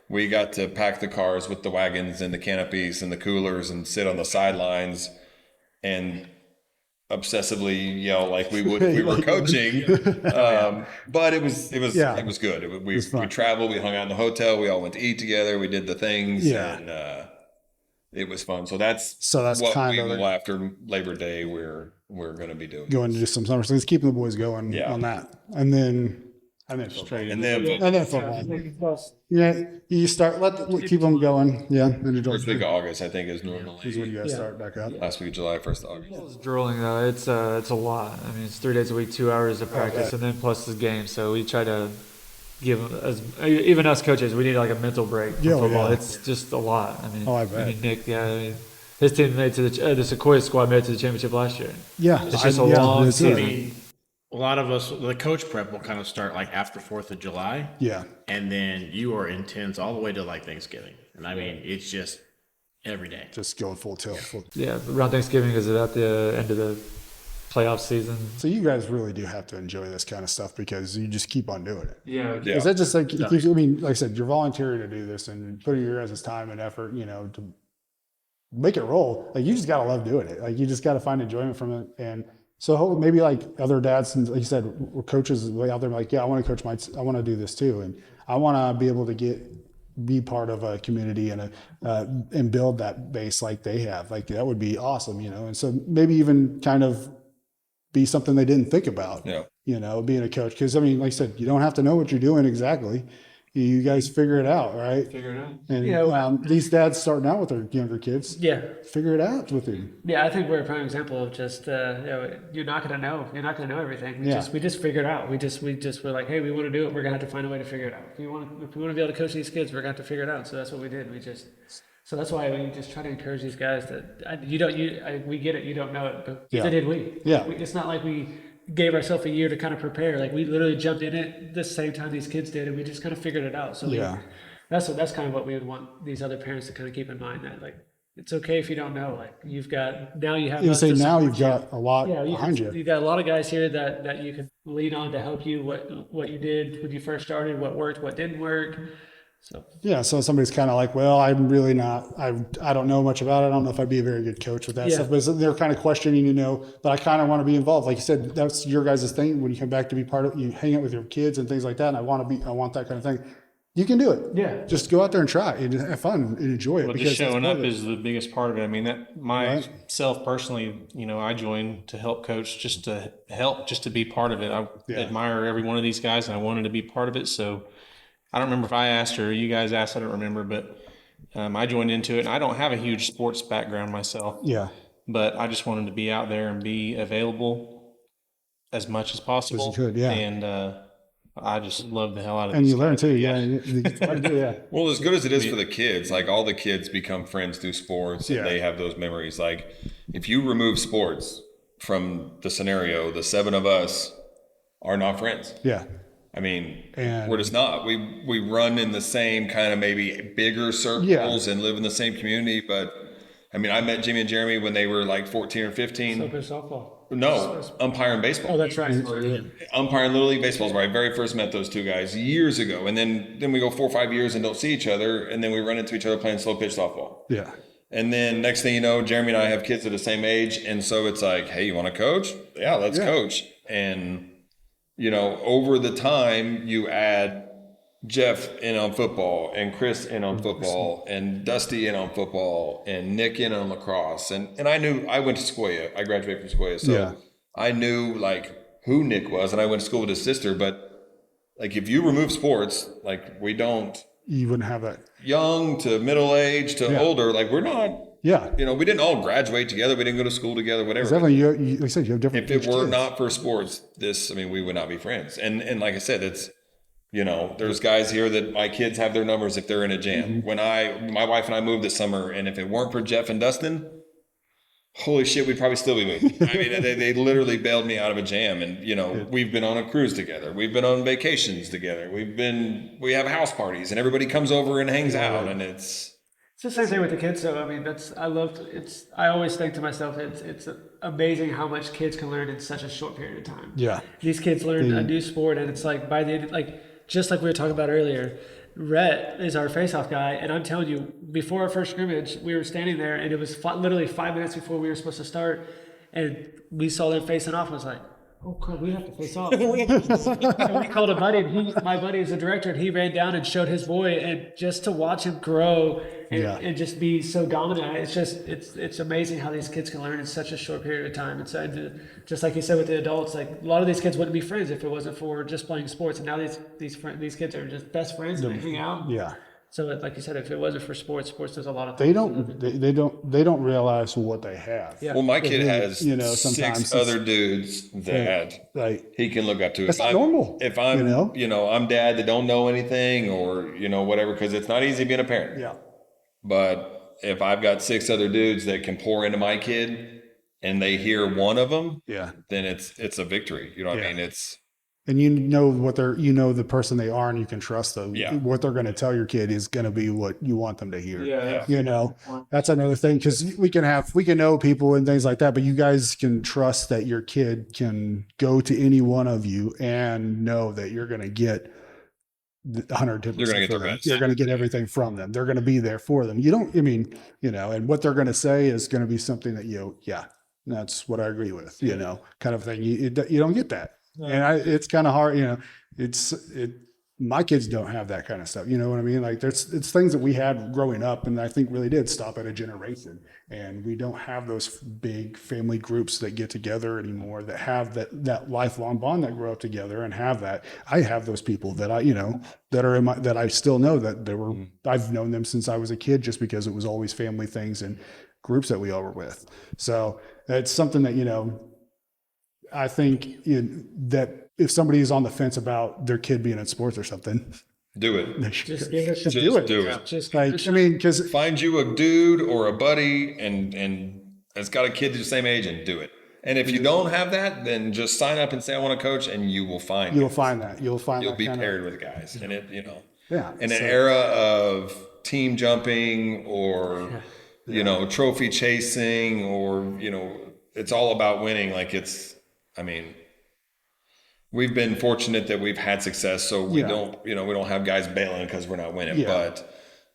we got to pack the cars with the wagons and the canopies and the coolers and sit on the sidelines and obsessively yell like we were coaching. But it was good. We traveled, we hung out in the hotel, we all went to eat together, we did the things, and it was fun. So that's what kind of after Labor Day we're going to be doing. Going to do some summer things, keeping the boys going on that, and then football. Yeah, you start keep them going. Yeah, first week of August, I think, is normally when you guys start back up. Last week of July, 1st of August. It's drooling though. It's a lot. I mean, it's 3 days a week, 2 hours of practice, and then plus the game. So we try to give even us coaches, we need like a mental break from football. It's just a lot. I mean, I bet. I mean, Nick, his team made to the Sequoia squad made it to the championship last year. Yeah, it's just a long season. A lot of us, the coach prep will kind of start like after 4th of July. Yeah. And then you are intense all the way to like Thanksgiving. And I mean, it's just, every day. Just going full tilt. Yeah, around Thanksgiving is it at the end of the playoff season? So you guys really do have to enjoy this kind of stuff because you just keep on doing it. Yeah. Yeah. Is that just like, it keeps, I mean, like I said, you're volunteering to do this and putting your guys' time and effort, you know, to make it roll. Like, you just got to love doing it. Like, you just got to find enjoyment from it. And so maybe like other dads, and like you said, or coaches way out there, like, yeah, I want to coach I want to do this too. And I want to be able to be part of a community and build that base like they have. Like, that would be awesome, you know? And so maybe even kind of be something they didn't think about, you know, being a coach. Cause I mean, like I said, you don't have to know what you're doing exactly. You guys figure it out, right? Figure it out. And these dads starting out with their younger kids, figure it out with them. Yeah, I think we're a prime example of just you're not gonna know. You're not gonna know everything. We just figure it out. We just we're like, hey, we want to do it. We're gonna have to find a way to figure it out. If we want to be able to coach these kids, we're gonna have to figure it out. So that's what we did. So that's why we just try to encourage these guys that we get it. You don't know it, but neither did we. Yeah. It's not like we gave ourselves a year to kind of prepare. Like, we literally jumped in it the same time these kids did, and we just kind of figured it out. So that's kind of what we would want these other parents to kind of keep in mind, that like, it's okay if you don't know. Like, you have us to now support you've got a lot behind you. You've got a lot of guys here that you can lean on to help you what you did when you first started, what worked, what didn't work. So somebody's kind of like, well, I'm really not, I don't know much about it. I don't know if I'd be a very good coach with that stuff, but they're kind of questioning, you know, but I kind of want to be involved. Like you said, that's your guys' thing. When you come back to be part of, you hang out with your kids and things like that. And I want that kind of thing. You can do it. Yeah. Just go out there and try and have fun and enjoy it. But just showing up is the biggest part of it. I mean, myself personally, you know, I joined to help coach, just to be part of it. I admire every one of these guys, and I wanted to be part of it. So I don't remember if I asked or you guys asked, I don't remember, but I joined into it. And I don't have a huge sports background myself. Yeah. But I just wanted to be out there and be available as much as possible. As you could, yeah. And I just love the hell out of it. And you learn too, yeah. Well, as good as it is for the kids, like, all the kids become friends through sports, and they have those memories. Like, if you remove sports from the scenario, the 7 of us are not friends. Yeah. I mean, we're just not. We run in the same kind of maybe bigger circles and live in the same community. But I mean, I met Jimmy and Jeremy when they were like 14 or 15. Softball. No, umpiring baseball. Oh, that's right. Umpiring Little League baseball is where I very first met those two guys years ago. And then we go 4 or 5 years and don't see each other. And then we run into each other playing slow pitch softball. Yeah. And then next thing you know, Jeremy and I have kids at the same age. And so it's like, hey, you want to coach? Yeah, let's coach. And you know, over the time, you add Jeff in on football, and Chris in on football, and Dusty in on football, and Nick in on lacrosse. And I went to Sequoia. I graduated from Sequoia. So I knew like who Nick was, and I went to school with his sister. But like, if you remove sports, like, we don't. You wouldn't have that. Young to middle age to older, like, we're not. Yeah. You know, we didn't all graduate together. We didn't go to school together, whatever. Definitely, like I said, you have different. If it were not for sports, we would not be friends. And like I said, it's, you know, there's guys here that my kids have their numbers if they're in a jam. When my wife and I moved this summer, and if it weren't for Jeff and Dustin, holy shit, we'd probably still be moving. I mean, they literally bailed me out of a jam. And, you know, we've been on a cruise together. We've been on vacations together. We have house parties, and everybody comes over and hangs out, and it's the same thing with the kids. So I mean, I always think to myself, it's amazing how much kids can learn in such a short period of time. Yeah. These kids learn a new sport, and it's like by the end, like, just like we were talking about earlier, Rhett is our face-off guy, and I'm telling you, before our first scrimmage, we were standing there, and it was literally 5 minutes before we were supposed to start, and we saw them facing off, and I was like, oh crap, we have to face off. And we called a buddy, and my buddy is a director, and he ran down and showed his boy, and just to watch him grow and just be so dominant, it's amazing how these kids can learn in such a short period of time. And so, just like you said with the adults, like, a lot of these kids wouldn't be friends if it wasn't for just playing sports, and now these kids are just best friends, and they hang out. Yeah. So, like you said, if it wasn't for sports does a lot of things. They don't realize what they have. Yeah. Well, my kid has, you know, 6 other dudes that he can look up to. That's normal. If I'm, you know, I'm dad that don't know anything, or, you know, whatever, because it's not easy being a parent. Yeah. But if I've got 6 other dudes that can pour into my kid, and they hear one of them, then it's a victory. You know what I mean? and you know what the person they are, and you can trust them. Yeah. What they're going to tell your kid is going to be what you want them to hear. Yeah. You know, that's another thing, because we can know people and things like that, but you guys can trust that your kid can go to any one of you and know that you're going to get 110%. You're going to get their best. You're going to get everything from them. They're going to be there for them. And what they're going to say is going to be something that that's what I agree with, kind of thing. You don't get that. And it's kind of hard, my kids don't have that kind of stuff. You know what I mean? Like it's things that we had growing up, and I think really did stop at a generation. And we don't have those big family groups that get together anymore, that have that lifelong bond, that grow up together and have that. I have those people that that are that I still know, that I've known them since I was a kid, just because it was always family things and groups that we all were with. So it's something that, I think that if somebody is on the fence about their kid being in sports or something, do it. Just give it. Just do it. Just because find you a dude or a buddy and it's got a kid the same age, and do it. And if you don't have that, then just sign up and say, I want to coach, and you will find you'll find that. You'll be paired with guys. And in an so, era of team jumping or trophy chasing, or it's all about winning. We've been fortunate that we've had success, so we don't have guys bailing because we're not winning. Yeah.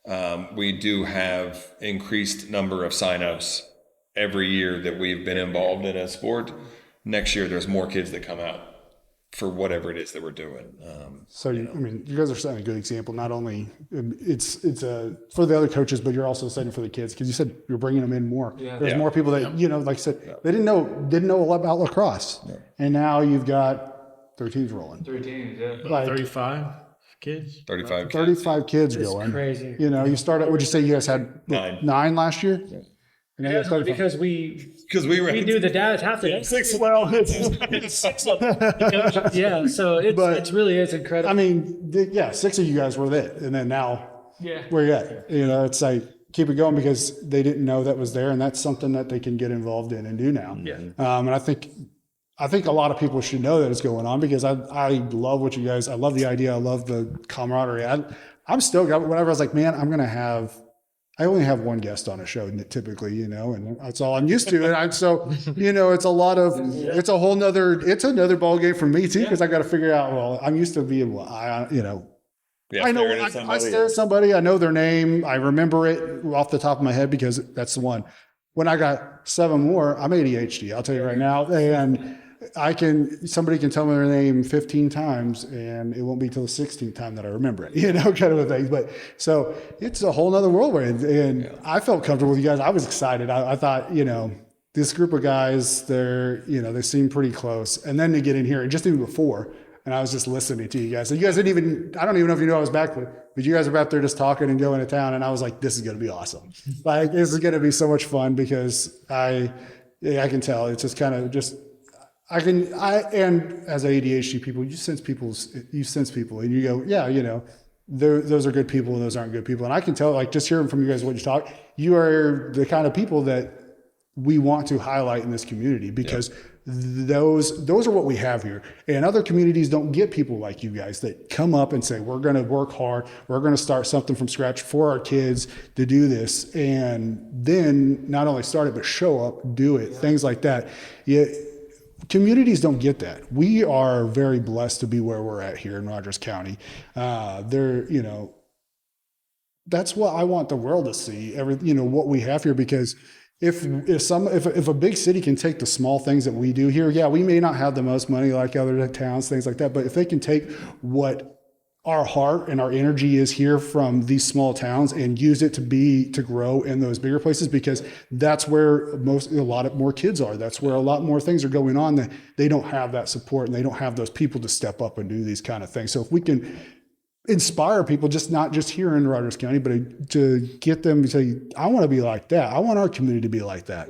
But we do have increased number of signups every year that we've been involved in a sport. Next year, there's more kids that come out for whatever it is that we're doing. You guys are setting a good example. Not only it's for the other coaches, but you're also setting for the kids, because you said you're bringing them in more. Yeah. There's more people that like I said, they didn't know a lot about lacrosse, and now you've got 13s rolling. 13, yeah. Like 35 kids. 35 kids going. crazy. You started. Would you say you guys had nine last year? Yeah. And now you have 35. Because we we do the dads half the day. Six of them. Yeah, so it really is incredible. 6 of you guys were it, and then now where you at? It's like, keep it going, because they didn't know that was there, and that's something that they can get involved in and do now. Yeah. And I think a lot of people should know that it's going on, because I love what you guys. I love the idea. I love the camaraderie. I'm still, whenever I was like, man, I only have one guest on a show typically, and that's all I'm used to. And it's a lot of, it's another ball game for me too, because I got to figure out, well, I'm used to being, I stare at somebody, I know their name, I remember it off the top of my head, because that's the one. When I got 7 more, I'm ADHD, I'll tell you right now. And somebody can tell me their name 15 times, and it won't be till the 16th time that I remember it, kind of a thing. But so it's a whole nother world and I felt comfortable with you guys. I was excited. I thought, this group of guys, they seem pretty close. And then to get in here, and just even before, and I was just listening to you guys. And you guys I don't even know if you know I was back there, but you guys were back there just talking and going to town. And I was like, this is going to be awesome. Like, this is going to be so much fun, because I can tell it's just kind of just, and as ADHD people, you sense people, and you go, those are good people and those aren't good people. And I can tell, like, just hearing from you guys what you talk, you are the kind of people that we want to highlight in this community, because those are what we have here. And other communities don't get people like you guys that come up and say, we're going to work hard. We're going to start something from scratch for our kids to do this. And then not only start it, but show up, do it, things like that. Communities don't get that. We are very blessed to be where we're at here in Rogers County. That's what I want the world to see, what we have here, because if a big city can take the small things that we do here, we may not have the most money like other towns, things like that, but if they can take what our heart and our energy is here from these small towns and use it to grow in those bigger places, because that's where a lot more kids are. That's where a lot more things are going on, that they don't have that support and they don't have those people to step up and do these kind of things. So if we can inspire people, not just here in Rogers County, but to get them to say, I want to be like that. I want our community to be like that.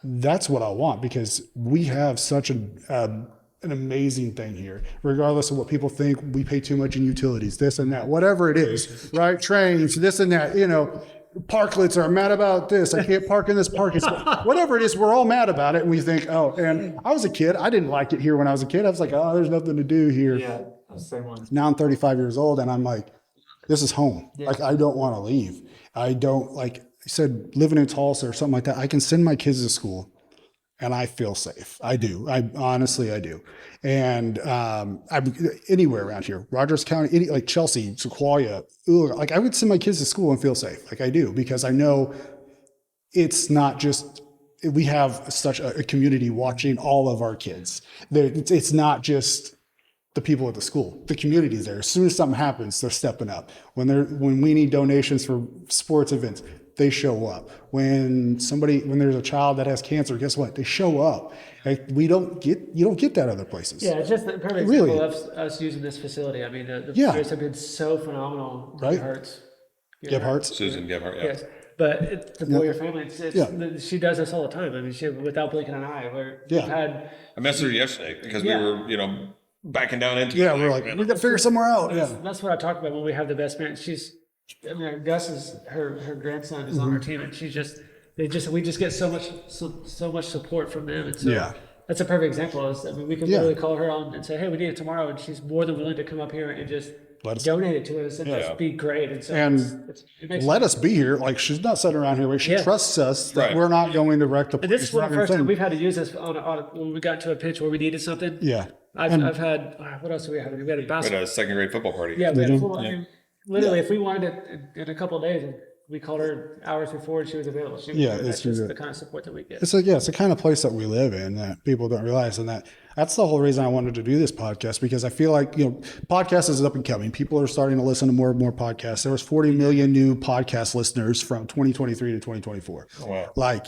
That's what I want, because we have such an amazing thing here, regardless of what people think. We pay too much in utilities, this and that, whatever it is, right? Trains, this and that, parklets are mad about this. I can't park in this parking spot. Whatever it is, we're all mad about it. And we think, oh, and I was a kid. I didn't like it here when I was a kid. I was like, oh, there's nothing to do here. Yeah, same one. Now I'm 35 years old and I'm like, this is home. Yeah. Like, I don't want to leave. I don't, like I said, living in Tulsa or something like that, I can send my kids to school and I feel safe. I do. I honestly, I do. And I'm anywhere around here, Rogers County, like Chelsea, Sequoia, like I would send my kids to school and feel safe. Like I do, because I know it's not just, we have such a community watching all of our kids. It's not just the people at the school, the community's there. As soon as something happens, they're stepping up. When we need donations for sports events, they show up. When there's a child that has cancer, guess what? They show up. Like, you don't get that other places. Yeah, it's just the perfect Really. example of us using this facility. I mean, the Yeah. players have been so phenomenal. Right. Hertz. Gebhardt's. Susan Gebhardt, yeah. Yes. But the Boyer family, Yeah. she does this all the time. I mean, without blinking an eye. Yeah. We've had, I messaged her yesterday because Yeah. we were, backing down into Yeah, it. we're like, we got to figure somewhere out. Yeah. that's what I talk about when we have the best parents. Gus is her grandson is on our team, and we just get so much support from them, and so Yeah. that's a perfect example. We can Yeah. literally call her on and say, hey, we need it tomorrow, and she's more than willing to come up here and just Let us- donate it to us and Yeah. just be great. And so And it makes let us be here. Like, she's not sitting around here. She Yeah. trusts us that Right. we're not going to wreck the And place. this is We're one of not the first gonna time think- we've had to use this when we got to a pitch where we needed something. Yeah. I've had what else do we have? We had a We had basketball. a second grade football party. Yeah, we had Mhm. full, I mean, literally, if we wanted it in a couple of days, we called her hours before and she was available. Yeah, that's it's just true. the kind of support that we get. It's the kind of place that we live in that people don't realize. And that's the whole reason I wanted to do this podcast, because I feel like, podcast is up and coming. People are starting to listen to more and more podcasts. There was 40 million new podcast listeners from 2023 to 2024. Oh, wow. Like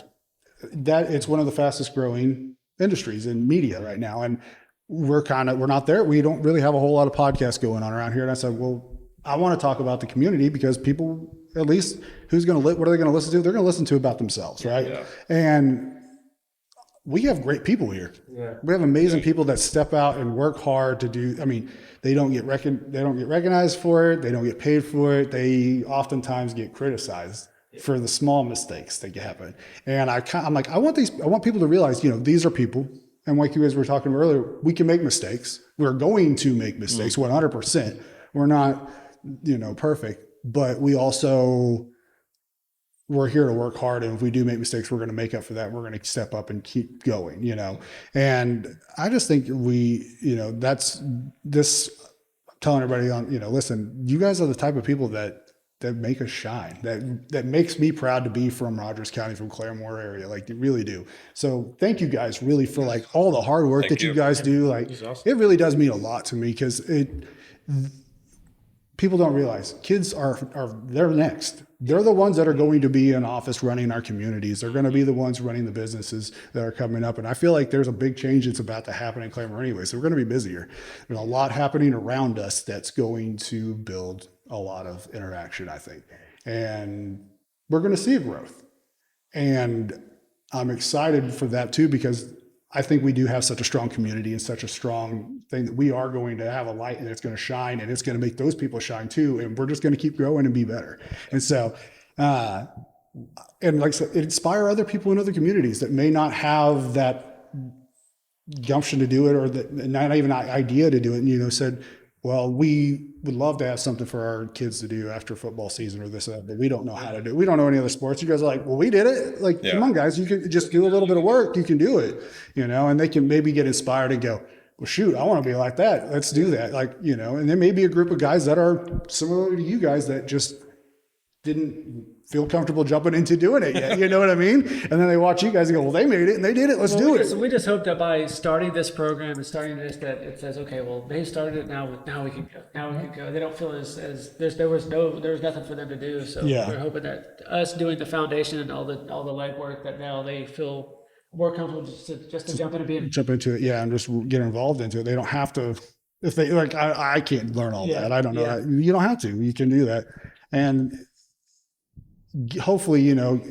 that, it's one of the fastest growing industries in media right now. And we're not there. We don't really have a whole lot of podcasts going on around here. And I said, well, I want to talk about the community, because people, at least what are they going to listen to? They're going to listen to about themselves. Right. Yeah. And we have great people here. Yeah. We have amazing people that step out and work hard to do. I mean, they don't get recognized for it. They don't get paid for it. They oftentimes get criticized for the small mistakes that happen. And I'm like, I want people to realize, these are people. And like you guys were talking about earlier, we can make mistakes. We're going to make mistakes 100%. We're not, perfect, but we're here to work hard. And if we do make mistakes, we're going to make up for that. We're going to step up and keep going, And I just think that's this, telling everybody on, listen, you guys are the type of people that make us shine, that makes me proud to be from Rogers County, from Claremore area. Like, they really do. So thank you guys really for like all the hard work that you guys do. Like, it really does mean a lot to me, because people don't realize kids they're next. They're the ones that are going to be in office running our communities. They're going to be the ones running the businesses that are coming up. And I feel like there's a big change that's about to happen in Claremore anyway. So we're going to be busier. There's a lot happening around us that's going to build a lot of interaction, I think. And we're going to see a growth. And I'm excited for that too, because I think we do have such a strong community and such a strong thing that we are going to have a light, and it's going to shine, and it's going to make those people shine too. And we're just going to keep growing and be better. And so, and like I said, inspire other people in other communities that may not have that gumption to do it, or not even an idea to do it. And, said, well, we would love to have something for our kids to do after football season or this or that, but we don't know how to do it. We don't know any other sports. You guys are like, well, we did it. Like, Come on, guys, you can just do a little bit of work. You can do it, and they can maybe get inspired and go, well, shoot, I want to be like that. Let's do that. Like, and there may be a group of guys that are similar to you guys that just didn't feel comfortable jumping into doing it yet. You know what I mean? And then they watch you guys and go, well, they made it and they did it. Let's do it. We just hope that by starting this program and starting this, that it says, okay, well, they started it, now we can go. Now we can go. They don't feel as there was nothing for them to do. So we're hoping that us doing the foundation and all the legwork, that now they feel more comfortable just to jump into it. Yeah, and just get involved into it. They don't have to. If they like, I can't learn all that. I don't know. You don't have to. You can do that, and hopefully,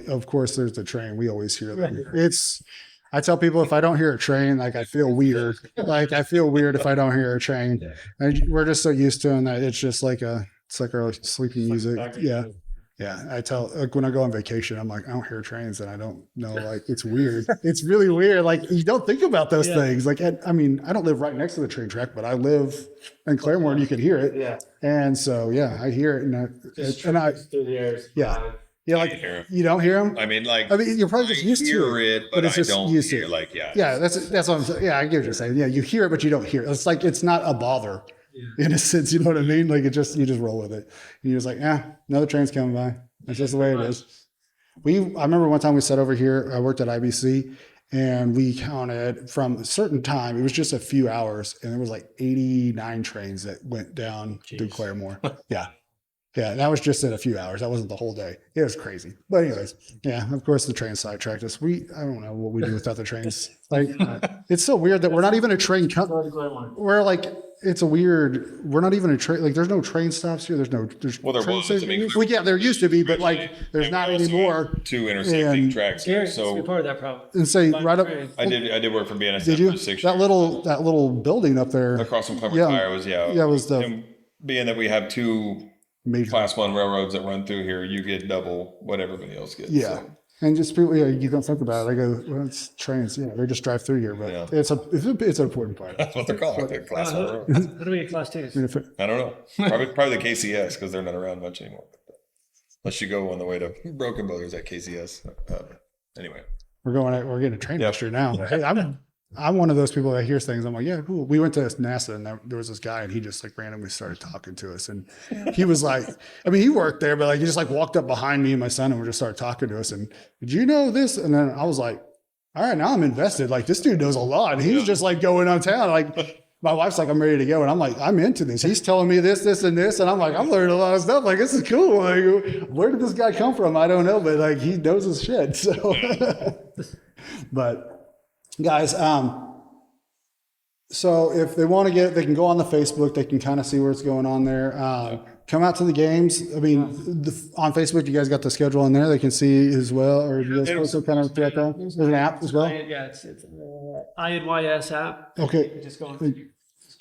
of course, there's the train. We always hear that. I tell people, if I don't hear a train, like, I feel weird. Like, I feel weird if I don't hear a train. And we're just so used to it that it's just like it's like our sleeping music. Yeah. Yeah, I tell like when I go on vacation, I'm like, I don't hear trains, and I don't know. Like, it's weird. It's really weird. Like, you don't think about those things. Like, I mean, I don't live right next to the train track, but I live in Claremore, and you can hear it. Yeah. And so, yeah, I hear it, and I through the air. yeah, yeah, like hear 'em. you don't hear them. I mean, you're probably just used to hear it, but it's I just don't used hear to. like, yeah. Yeah, that's what I'm saying. Yeah, I get what you're saying. Yeah, you hear it, but you don't hear it. It's like it's not a bother in a sense. You know what I mean? Like you just roll with it. And you're just like, another train's coming by. That's just the way it is. I remember one time we sat over here. I worked at IBC, and we counted from a certain time. It was just a few hours, and there was like 89 trains that went down through Claremore. Yeah. Yeah, that was just in a few hours. That wasn't the whole day. It was crazy. But anyways, yeah, of course the train sidetracked us. I don't know what we do without the trains. Like, it's so weird that we're not even a train company. We're like, we're not even a train. Like, there's no train stops here. There's Well, there train was. stations. Well, yeah, there used to be, but like, there's not anymore. 2 intersecting And- tracks Gary, here. it's a So part of that problem. And say By right up. train. I did work for BNSF Did you? for 6 That years. little building up there. Across from Claremore Yeah. Tire was, Yeah, it was the and being that we have 2 major. Class 1 railroads that run through here, you get double what everybody else gets. Yeah. So, And just people, you don't think about it. They go, well, it's trains. Yeah, they just drive through here, but Yeah. it's an important part. that's what they're called. They're Class 1 railroads. What do we get class twos? I don't know. Probably the KCS because they're not around much anymore. Unless you go on the way to Broken Bow, there's that KCS. Anyway. We're getting a train next year now. Hey, I'm one of those people that hears things. I'm like, yeah, cool. We went to NASA, and there was this guy, and he just like randomly started talking to us, and he was like, I mean, he worked there, but like he just like walked up behind me and my son, and we just started talking to us. And did you know this? And then I was like, all right, now I'm invested. Like this dude knows a lot. And he was just like going on town. Like my wife's like, I'm ready to go, and I'm like, I'm into this. He's telling me this, and this, and I'm like, I'm learning a lot of stuff. Like this is cool. Like where did this guy come from? I don't know, but like he knows his shit. So, but. Guys, so if they want to they can go on the Facebook. They can kind of see what's going on there. Come out to the games. I mean, on Facebook, you guys got the schedule in there. They can see as well, or you guys also kind of check out. There's an app as well. Yeah, it's INYS app. Okay, Just going.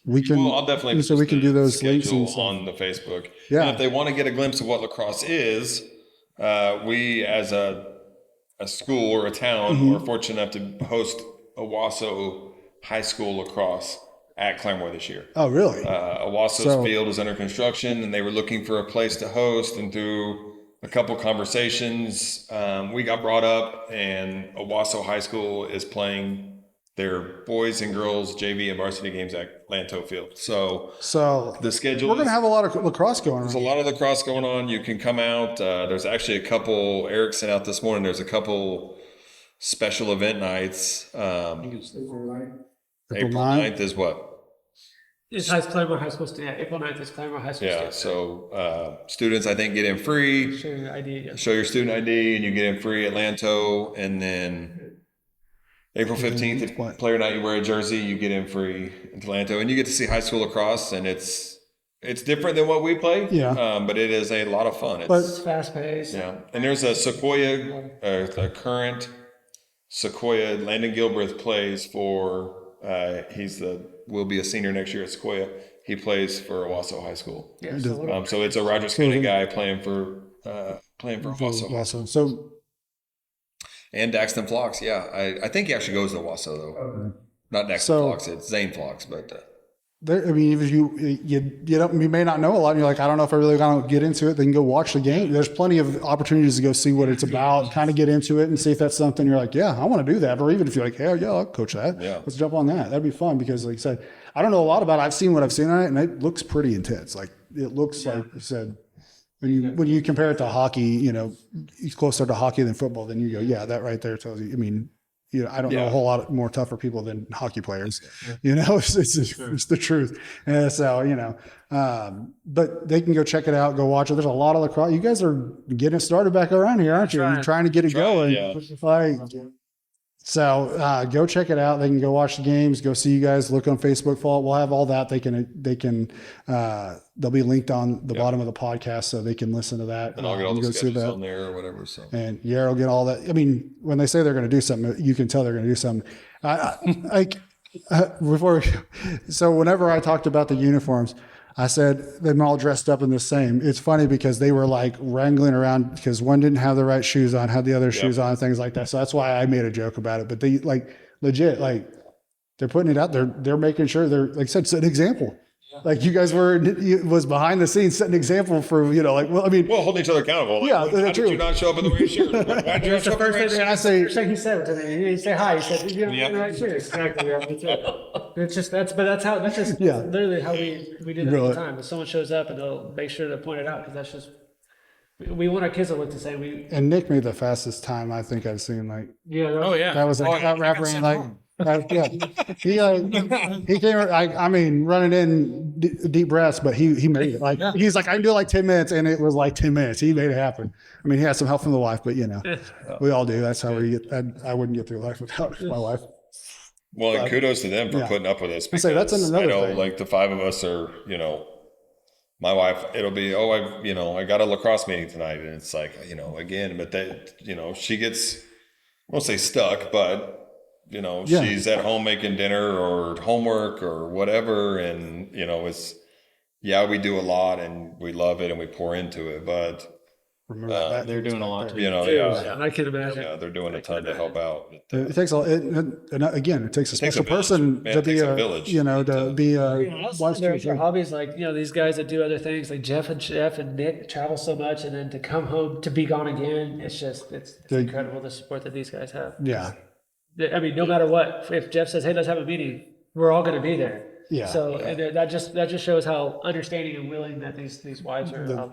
we can. Well, I'll definitely So we can do those links schedule and stuff. on the Facebook. Yeah. And if they want to get a glimpse of what lacrosse is, we as a school or a town Mm-hmm. are fortunate enough to host Owasso High School lacrosse at Claremore this year. Oh, really? Owasso's So- field is under construction, and they were looking for a place to host. And through a couple conversations, we got brought up, and Owasso High School is playing their boys and girls JV and varsity games at Lanto Field. So the schedule. We're going to have a lot of lacrosse going There's a on. lot of lacrosse going on. You can come out. There's actually a couple. Eric sent out this morning. There's a couple special event nights. April 9th is what? It's Claremore High School. Yeah, April 9th is Claremore High School. Yeah. So students, I think, get in free. Show your ID. Yeah. Show your student ID, and you get in free at Lanto. And then April 15th, if player night, you wear a jersey, you get in free at Lanto, and you get to see high school lacrosse. And it's different than what we play. Yeah. But it is a lot of fun. It's fast paced. Yeah, and there's a Sequoia, the current Sequoia. Landon Gilbreth plays for. Will be a senior next year at Sequoia. He plays for Owasso High School. Yeah, so So it's a Roger Skinner guy playing for Owasso. Awesome. So And Daxton Phlox. Yeah, I think he actually goes to Owasso though. Not Daxton So- Phlox. It's Zane Phlox, but. I mean, if you may not know a lot, and you're like, I don't know if I really want to get into it. Then go watch the game. There's plenty of opportunities to go see what it's about, kind of get into it, and see if that's something you're like, yeah, I want to do that. Or even if you're like, hey, yeah, I'll coach that. Yeah. Let's jump on that. That'd be fun because, like I said, I don't know a lot about it. I've seen what I've seen on it, and it looks pretty intense. Like it looks like you said. When you compare it to hockey, it's closer to hockey than football. Then you go, yeah, that right there tells you. I mean. I don't know a whole lot more tougher people than hockey players. It's the truth. And so, but they can go check it out, go watch it. There's a lot of lacrosse. You guys are getting started back around here, aren't you? You're trying to get it going. Yeah. So go check it out. They can go watch the games, go see you guys, look on Facebook. We'll have all that. They can they'll be linked on the bottom of the podcast so they can listen to that. And I'll get all go the see schedules that. on there or whatever. So. And Yarrow will get all that. I mean, when they say they're going to do something, you can tell they're going to do something. So whenever I talked about the uniforms, I said, them all dressed up in the same. It's funny because they were like wrangling around because one didn't have the right shoes on, had the other shoes on, things like that. So that's why I made a joke about it. But they like legit, like they're putting it out there. They're making sure they're, like I said, set an example. Like you guys was behind the scenes setting an example for, you know, like, well, I mean. Well, holding each other accountable. Like, Yeah, how that's did true. you not show up in the right shirt? Why did you not show up in the right shirt? I say, First thing he said to me, he said hi. He said, "You have the right shoes." Exactly. Yeah, that's it. It's just that's just literally how we did it all the time. If someone shows up and they'll make sure to point it out because that's just we want our kids to look the same. and Nick made the fastest time I think I've seen. Like Oh yeah. that was like that rapper and like. He came. I mean, running in deep breaths, but he made it. Like he's like, I can do it like 10 minutes, and it was like 10 minutes. He made it happen. I mean, he had some help from the wife, but you know, we all do. That's how we get. I wouldn't get through life without my wife. Well, and kudos to them for putting up with us. I say that's another I know, thing. like the 5 of us are, you know, my wife, it'll be, I got a lacrosse meeting tonight, and it's like, you know, again, but that, you know, she gets, I won't say stuck, but you know, she's at home making dinner or homework or whatever. And, you know, it's, we do a lot and we love it and we pour into it, but Remember that They're doing a lot too. you know, I can imagine. yeah, they're doing a ton to help out. It takes and again, it takes a takes special a village, person man. to It be takes a a village you know to be a wife There's teacher. hobbies like these guys that do other things like Jeff and Nick travel so much and then to come home to be gone again. It's just it's incredible the support that these guys have. Yeah, I mean, no matter what, if Jeff says, "Hey, let's have a meeting," we're all going to be there. Yeah. So and that just shows how understanding and willing that these wives are,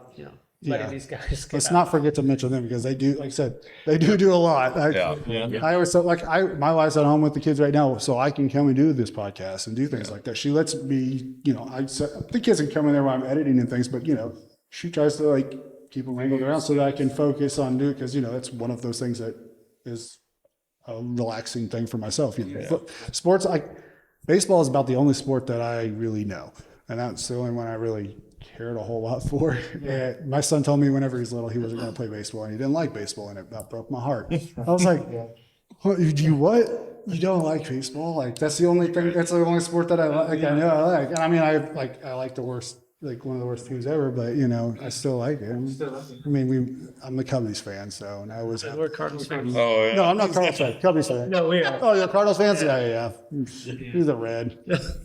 letting these guys. let's not forget to mention them because they do, like I said, they do a lot. I always thought my wife's at home with the kids right now, so I can come and do this podcast and do things like that. She lets me, the kids can come in there while I'm editing and things, but she tries to like keep them wrangled around so that I can focus on doing because that's one of those things that is a relaxing thing for myself. Sports, baseball is about the only sport that I really know, and that's the only one I really cared a whole lot for. My son told me whenever he was little he wasn't going to play baseball and he didn't like baseball, and it about broke my heart. I was like, what? You don't like baseball? Like that's the only thing. That's the only sport that I like. I know I like. And I mean, I like the worst. Like one of the worst teams ever, but I still like it. I mean, I'm a Cubbies fan, so and I was. We're Cardinals fans. Oh, yeah. No, I'm not Cardinals fan. Cubbies fan. No, we are. Oh, you're Cardinals fans? Yeah. He's a red.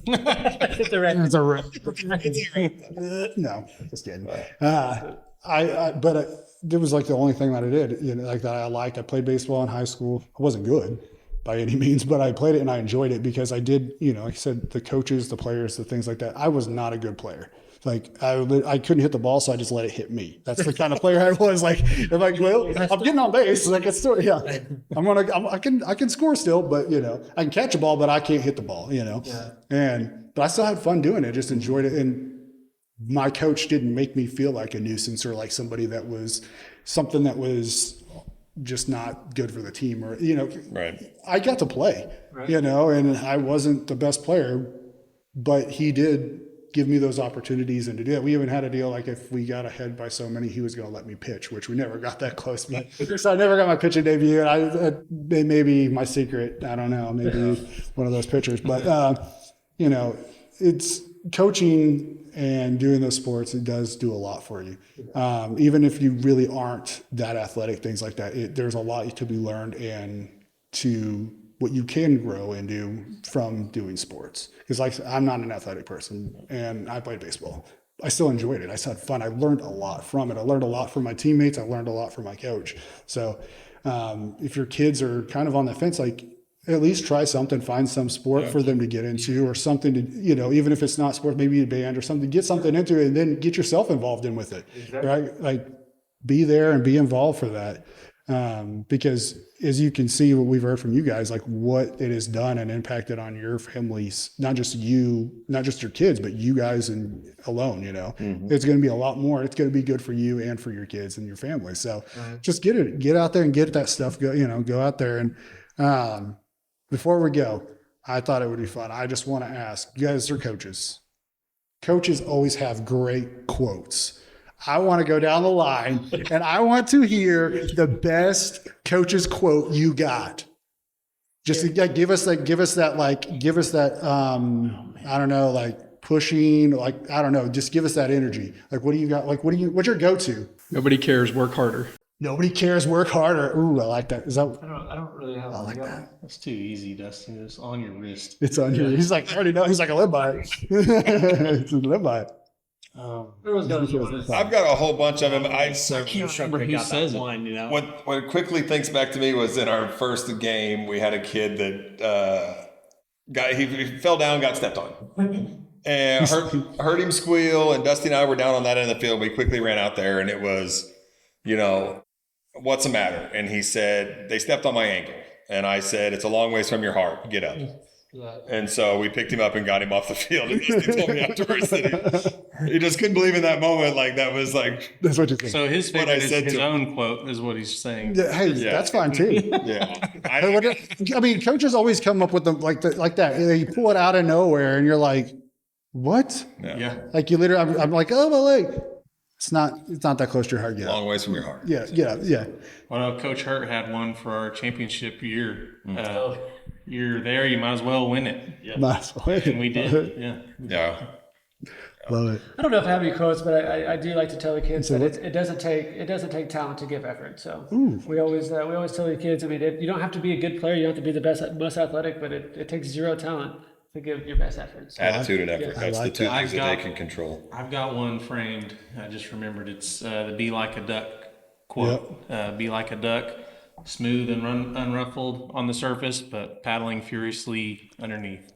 It's a red. It's a red. No, just kidding. But it was like the only thing that I did, like that I liked. I played baseball in high school. I wasn't good by any means, but I played it and I enjoyed it because I did, like I said, the coaches, the players, the things like that. I was not a good player. Like I couldn't hit the ball, so I just let it hit me. That's the kind of player I was. Like if I'm getting on base, like it's still I can score still, but I can catch a ball, but I can't hit the ball. But I still had fun doing it. Just enjoyed it, and my coach didn't make me feel like a nuisance or like somebody that was something that was just not good for the team or Right. I got to play, and I wasn't the best player, but he did give me those opportunities and to do it. We even had a deal like if we got ahead by so many, he was going to let me pitch, which we never got that close. But so I never got my pitching debut, and they may be my secret. I don't know, maybe one of those pitchers. But it's coaching and doing those sports. It does do a lot for you, even if you really aren't that athletic. Things like that. There's a lot to be learned and to what you can grow and do from doing sports. Because I'm not an athletic person and I played baseball. I still enjoyed it. I had fun. I learned a lot from it. I learned a lot from my teammates. I learned a lot from my coach. So if your kids are kind of on the fence, like at least try something, find some sport for them to get into or something to, even if it's not sports, maybe a band or something, get something into it and then get yourself involved in with it, right? Like be there and be involved for that. Because as you can see, what we've heard from you guys, like what it has done and impacted on your families, not just your kids, but you guys and alone, it's going to be a lot more. It's going to be good for you and for your kids and your family. So just get out there and get that stuff. Go out there. And, before we go, I thought it would be fun. I just want to ask, you guys are coaches. Coaches always have great quotes. I want to go down the line and I want to hear the best coach's quote you got. Just to give us that, I don't know, like pushing? Like, I don't know, just give us that energy. Like, what do you got? Like, what's your go-to? Nobody cares. Work harder. Nobody cares, work harder. Ooh, I like that. Is that? I don't really have. I like that. That's too easy, Dustin. It's on your wrist. It's on here. He's like, I already know. He's like, I live by it. It's live by it. I've got a whole bunch of them. I can't remember who says it. one, you know. What quickly thinks back to me was in our first game, we had a kid that he fell down, got stepped on, and heard him squeal. And Dusty and I were down on that end of the field. We quickly ran out there, and it was, what's the matter? And he said, they stepped on my ankle. And I said, it's a long ways from your heart. Get up. And so we picked him up and got him off the field. And Dusty told me afterwards that he just couldn't believe in that moment. Like, that was like, That's what you think. So his What I favorite is said his to own quote is what he's saying. Yeah, hey, that's fine too. yeah. I mean, coaches always come up with them like that. You pull it out of nowhere, and you're like, "What?" Yeah. Like you literally, I'm like, "Oh, my leg." It's not that close to your heart yet. Long ways from your heart. Yeah. Well, Coach Hurt had one for our championship year. You're there, you might as well win it. Nice. And we did. Yeah. Yeah. Love it. I don't know if I have any quotes, but I do like to tell the kids that it doesn't take talent to give effort. So we always tell the kids. I mean, you don't have to be a good player. You don't have to be the most athletic, but it takes zero talent to give your best effort. So, Attitude and effort. That's like the two things that. that they can control. I've got one framed. I just remembered. It's the "Be like a duck" quote. Be like a duck, smooth and unruffled on the surface, but paddling furiously underneath.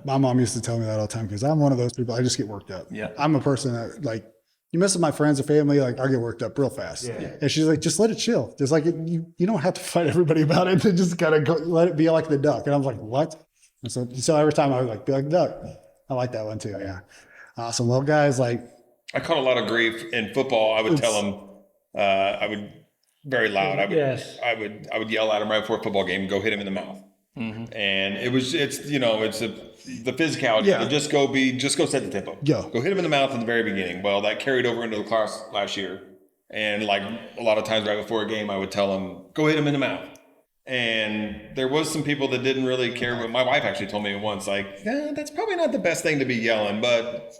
My mom used to tell me that all the time because I'm one of those people. I just get worked up. Yeah. I'm a person that, like, you mess with my friends or family, like, I'll get worked up real fast. Yeah. And she's like, just let it chill. Just like you don't have to fight everybody about it. To just kind of let it be like the duck. And I was like, what? And so every time I was like, be like the duck. I like that one too. Yeah. Awesome. Well, guys, like, I caught a lot of grief in football. I would tell them, I would very loud. I would yell at him right before a football game, go hit him in the mouth. Mm-hmm. And it's the physicality. Yeah. Just go set the tempo. Go hit him in the mouth in the very beginning. Well, that carried over into the class last year. And like a lot of times right before a game, I would tell him, go hit him in the mouth. And there was some people that didn't really care. But my wife actually told me once, like, that's probably not the best thing to be yelling, but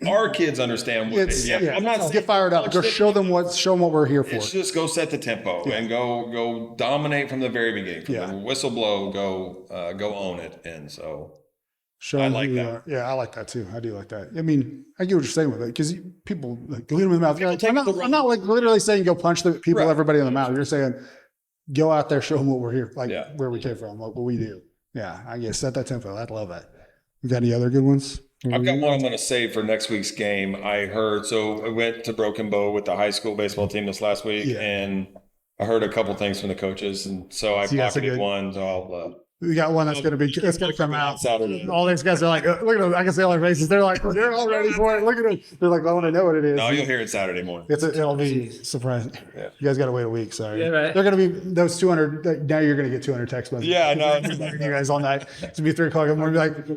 our kids understand what I'm not get fired up. Go show them what we're here for. It's just go set the tempo and go dominate from the very beginning. From the whistle blow, go own it. And so I like that. I like that too. I do like that. I mean, I get what you're saying with it because people like, go hit them in the mouth. Like, I'm not like literally saying go punch the people, everybody in the mouth. You're saying go out there, show them what we're here, like where we came from, what we do. Yeah, I guess set that tempo. I love that. You got any other good ones? I've got one I'm going to save for next week's game. I went to Broken Bow with the high school baseball team this last week, and I heard a couple things from the coaches, and so I pocketed one. So we got one that's going to come out Saturday. All these guys are like, look at them. I can see all their faces. They're like, they're all ready for it. Look at them. They're like, I want to know what it is. No, you'll hear it Saturday morning. It'll be surprising. Yeah. You guys got to wait a week. Sorry. Yeah, right. They're going to be those 200. Now you're going to get 200 text messages. Yeah, I know. You guys all night. It's going to be 3 o'clock in the morning. Be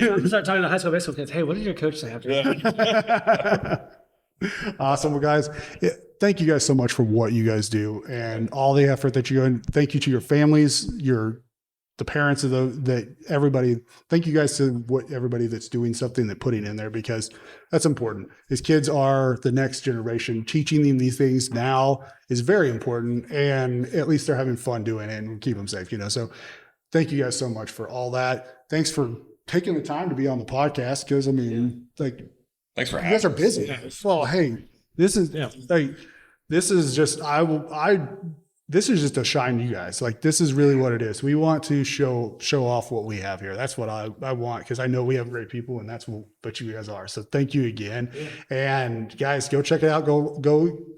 like, we start talking to high school baseball kids. Hey, what did your coach say after that? Awesome. Well, guys, thank you guys so much for what you guys do and all the effort that you go in. Thank you to your families, the parents of everybody. Thank you guys to everybody that's doing something, that putting in there, because that's important. These kids are the next generation. Teaching them these things now is very important, and at least they're having fun doing it and keep them safe, So thank you guys so much for all that. Thanks for taking the time to be on the podcast. Cause I mean, thanks for having you guys are busy. Well, hey, this is just to shine you guys. Like, this is really what it is. We want to show off what we have here. That's what I want, because I know we have great people, and that's what you guys are. So thank you again. Yeah. And guys, go check it out. Go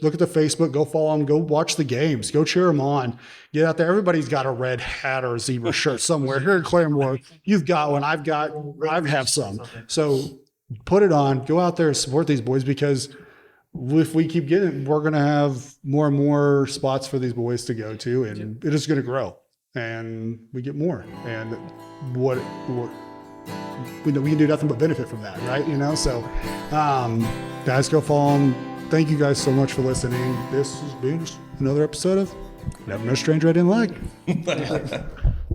look at the Facebook. Go follow them. Go watch the games. Go cheer them on. Get out there. Everybody's got a red hat or a zebra shirt somewhere. Here in Claremore, you've got one. I have some. So put it on. Go out there and support these boys, because if we keep getting it, we're going to have more and more spots for these boys to go to, and it is going to grow, and we get more. And what we can do nothing but benefit from that, right? So guys, go follow them. Thank you guys so much for listening. This has been another episode of Never No Stranger I Didn't Like.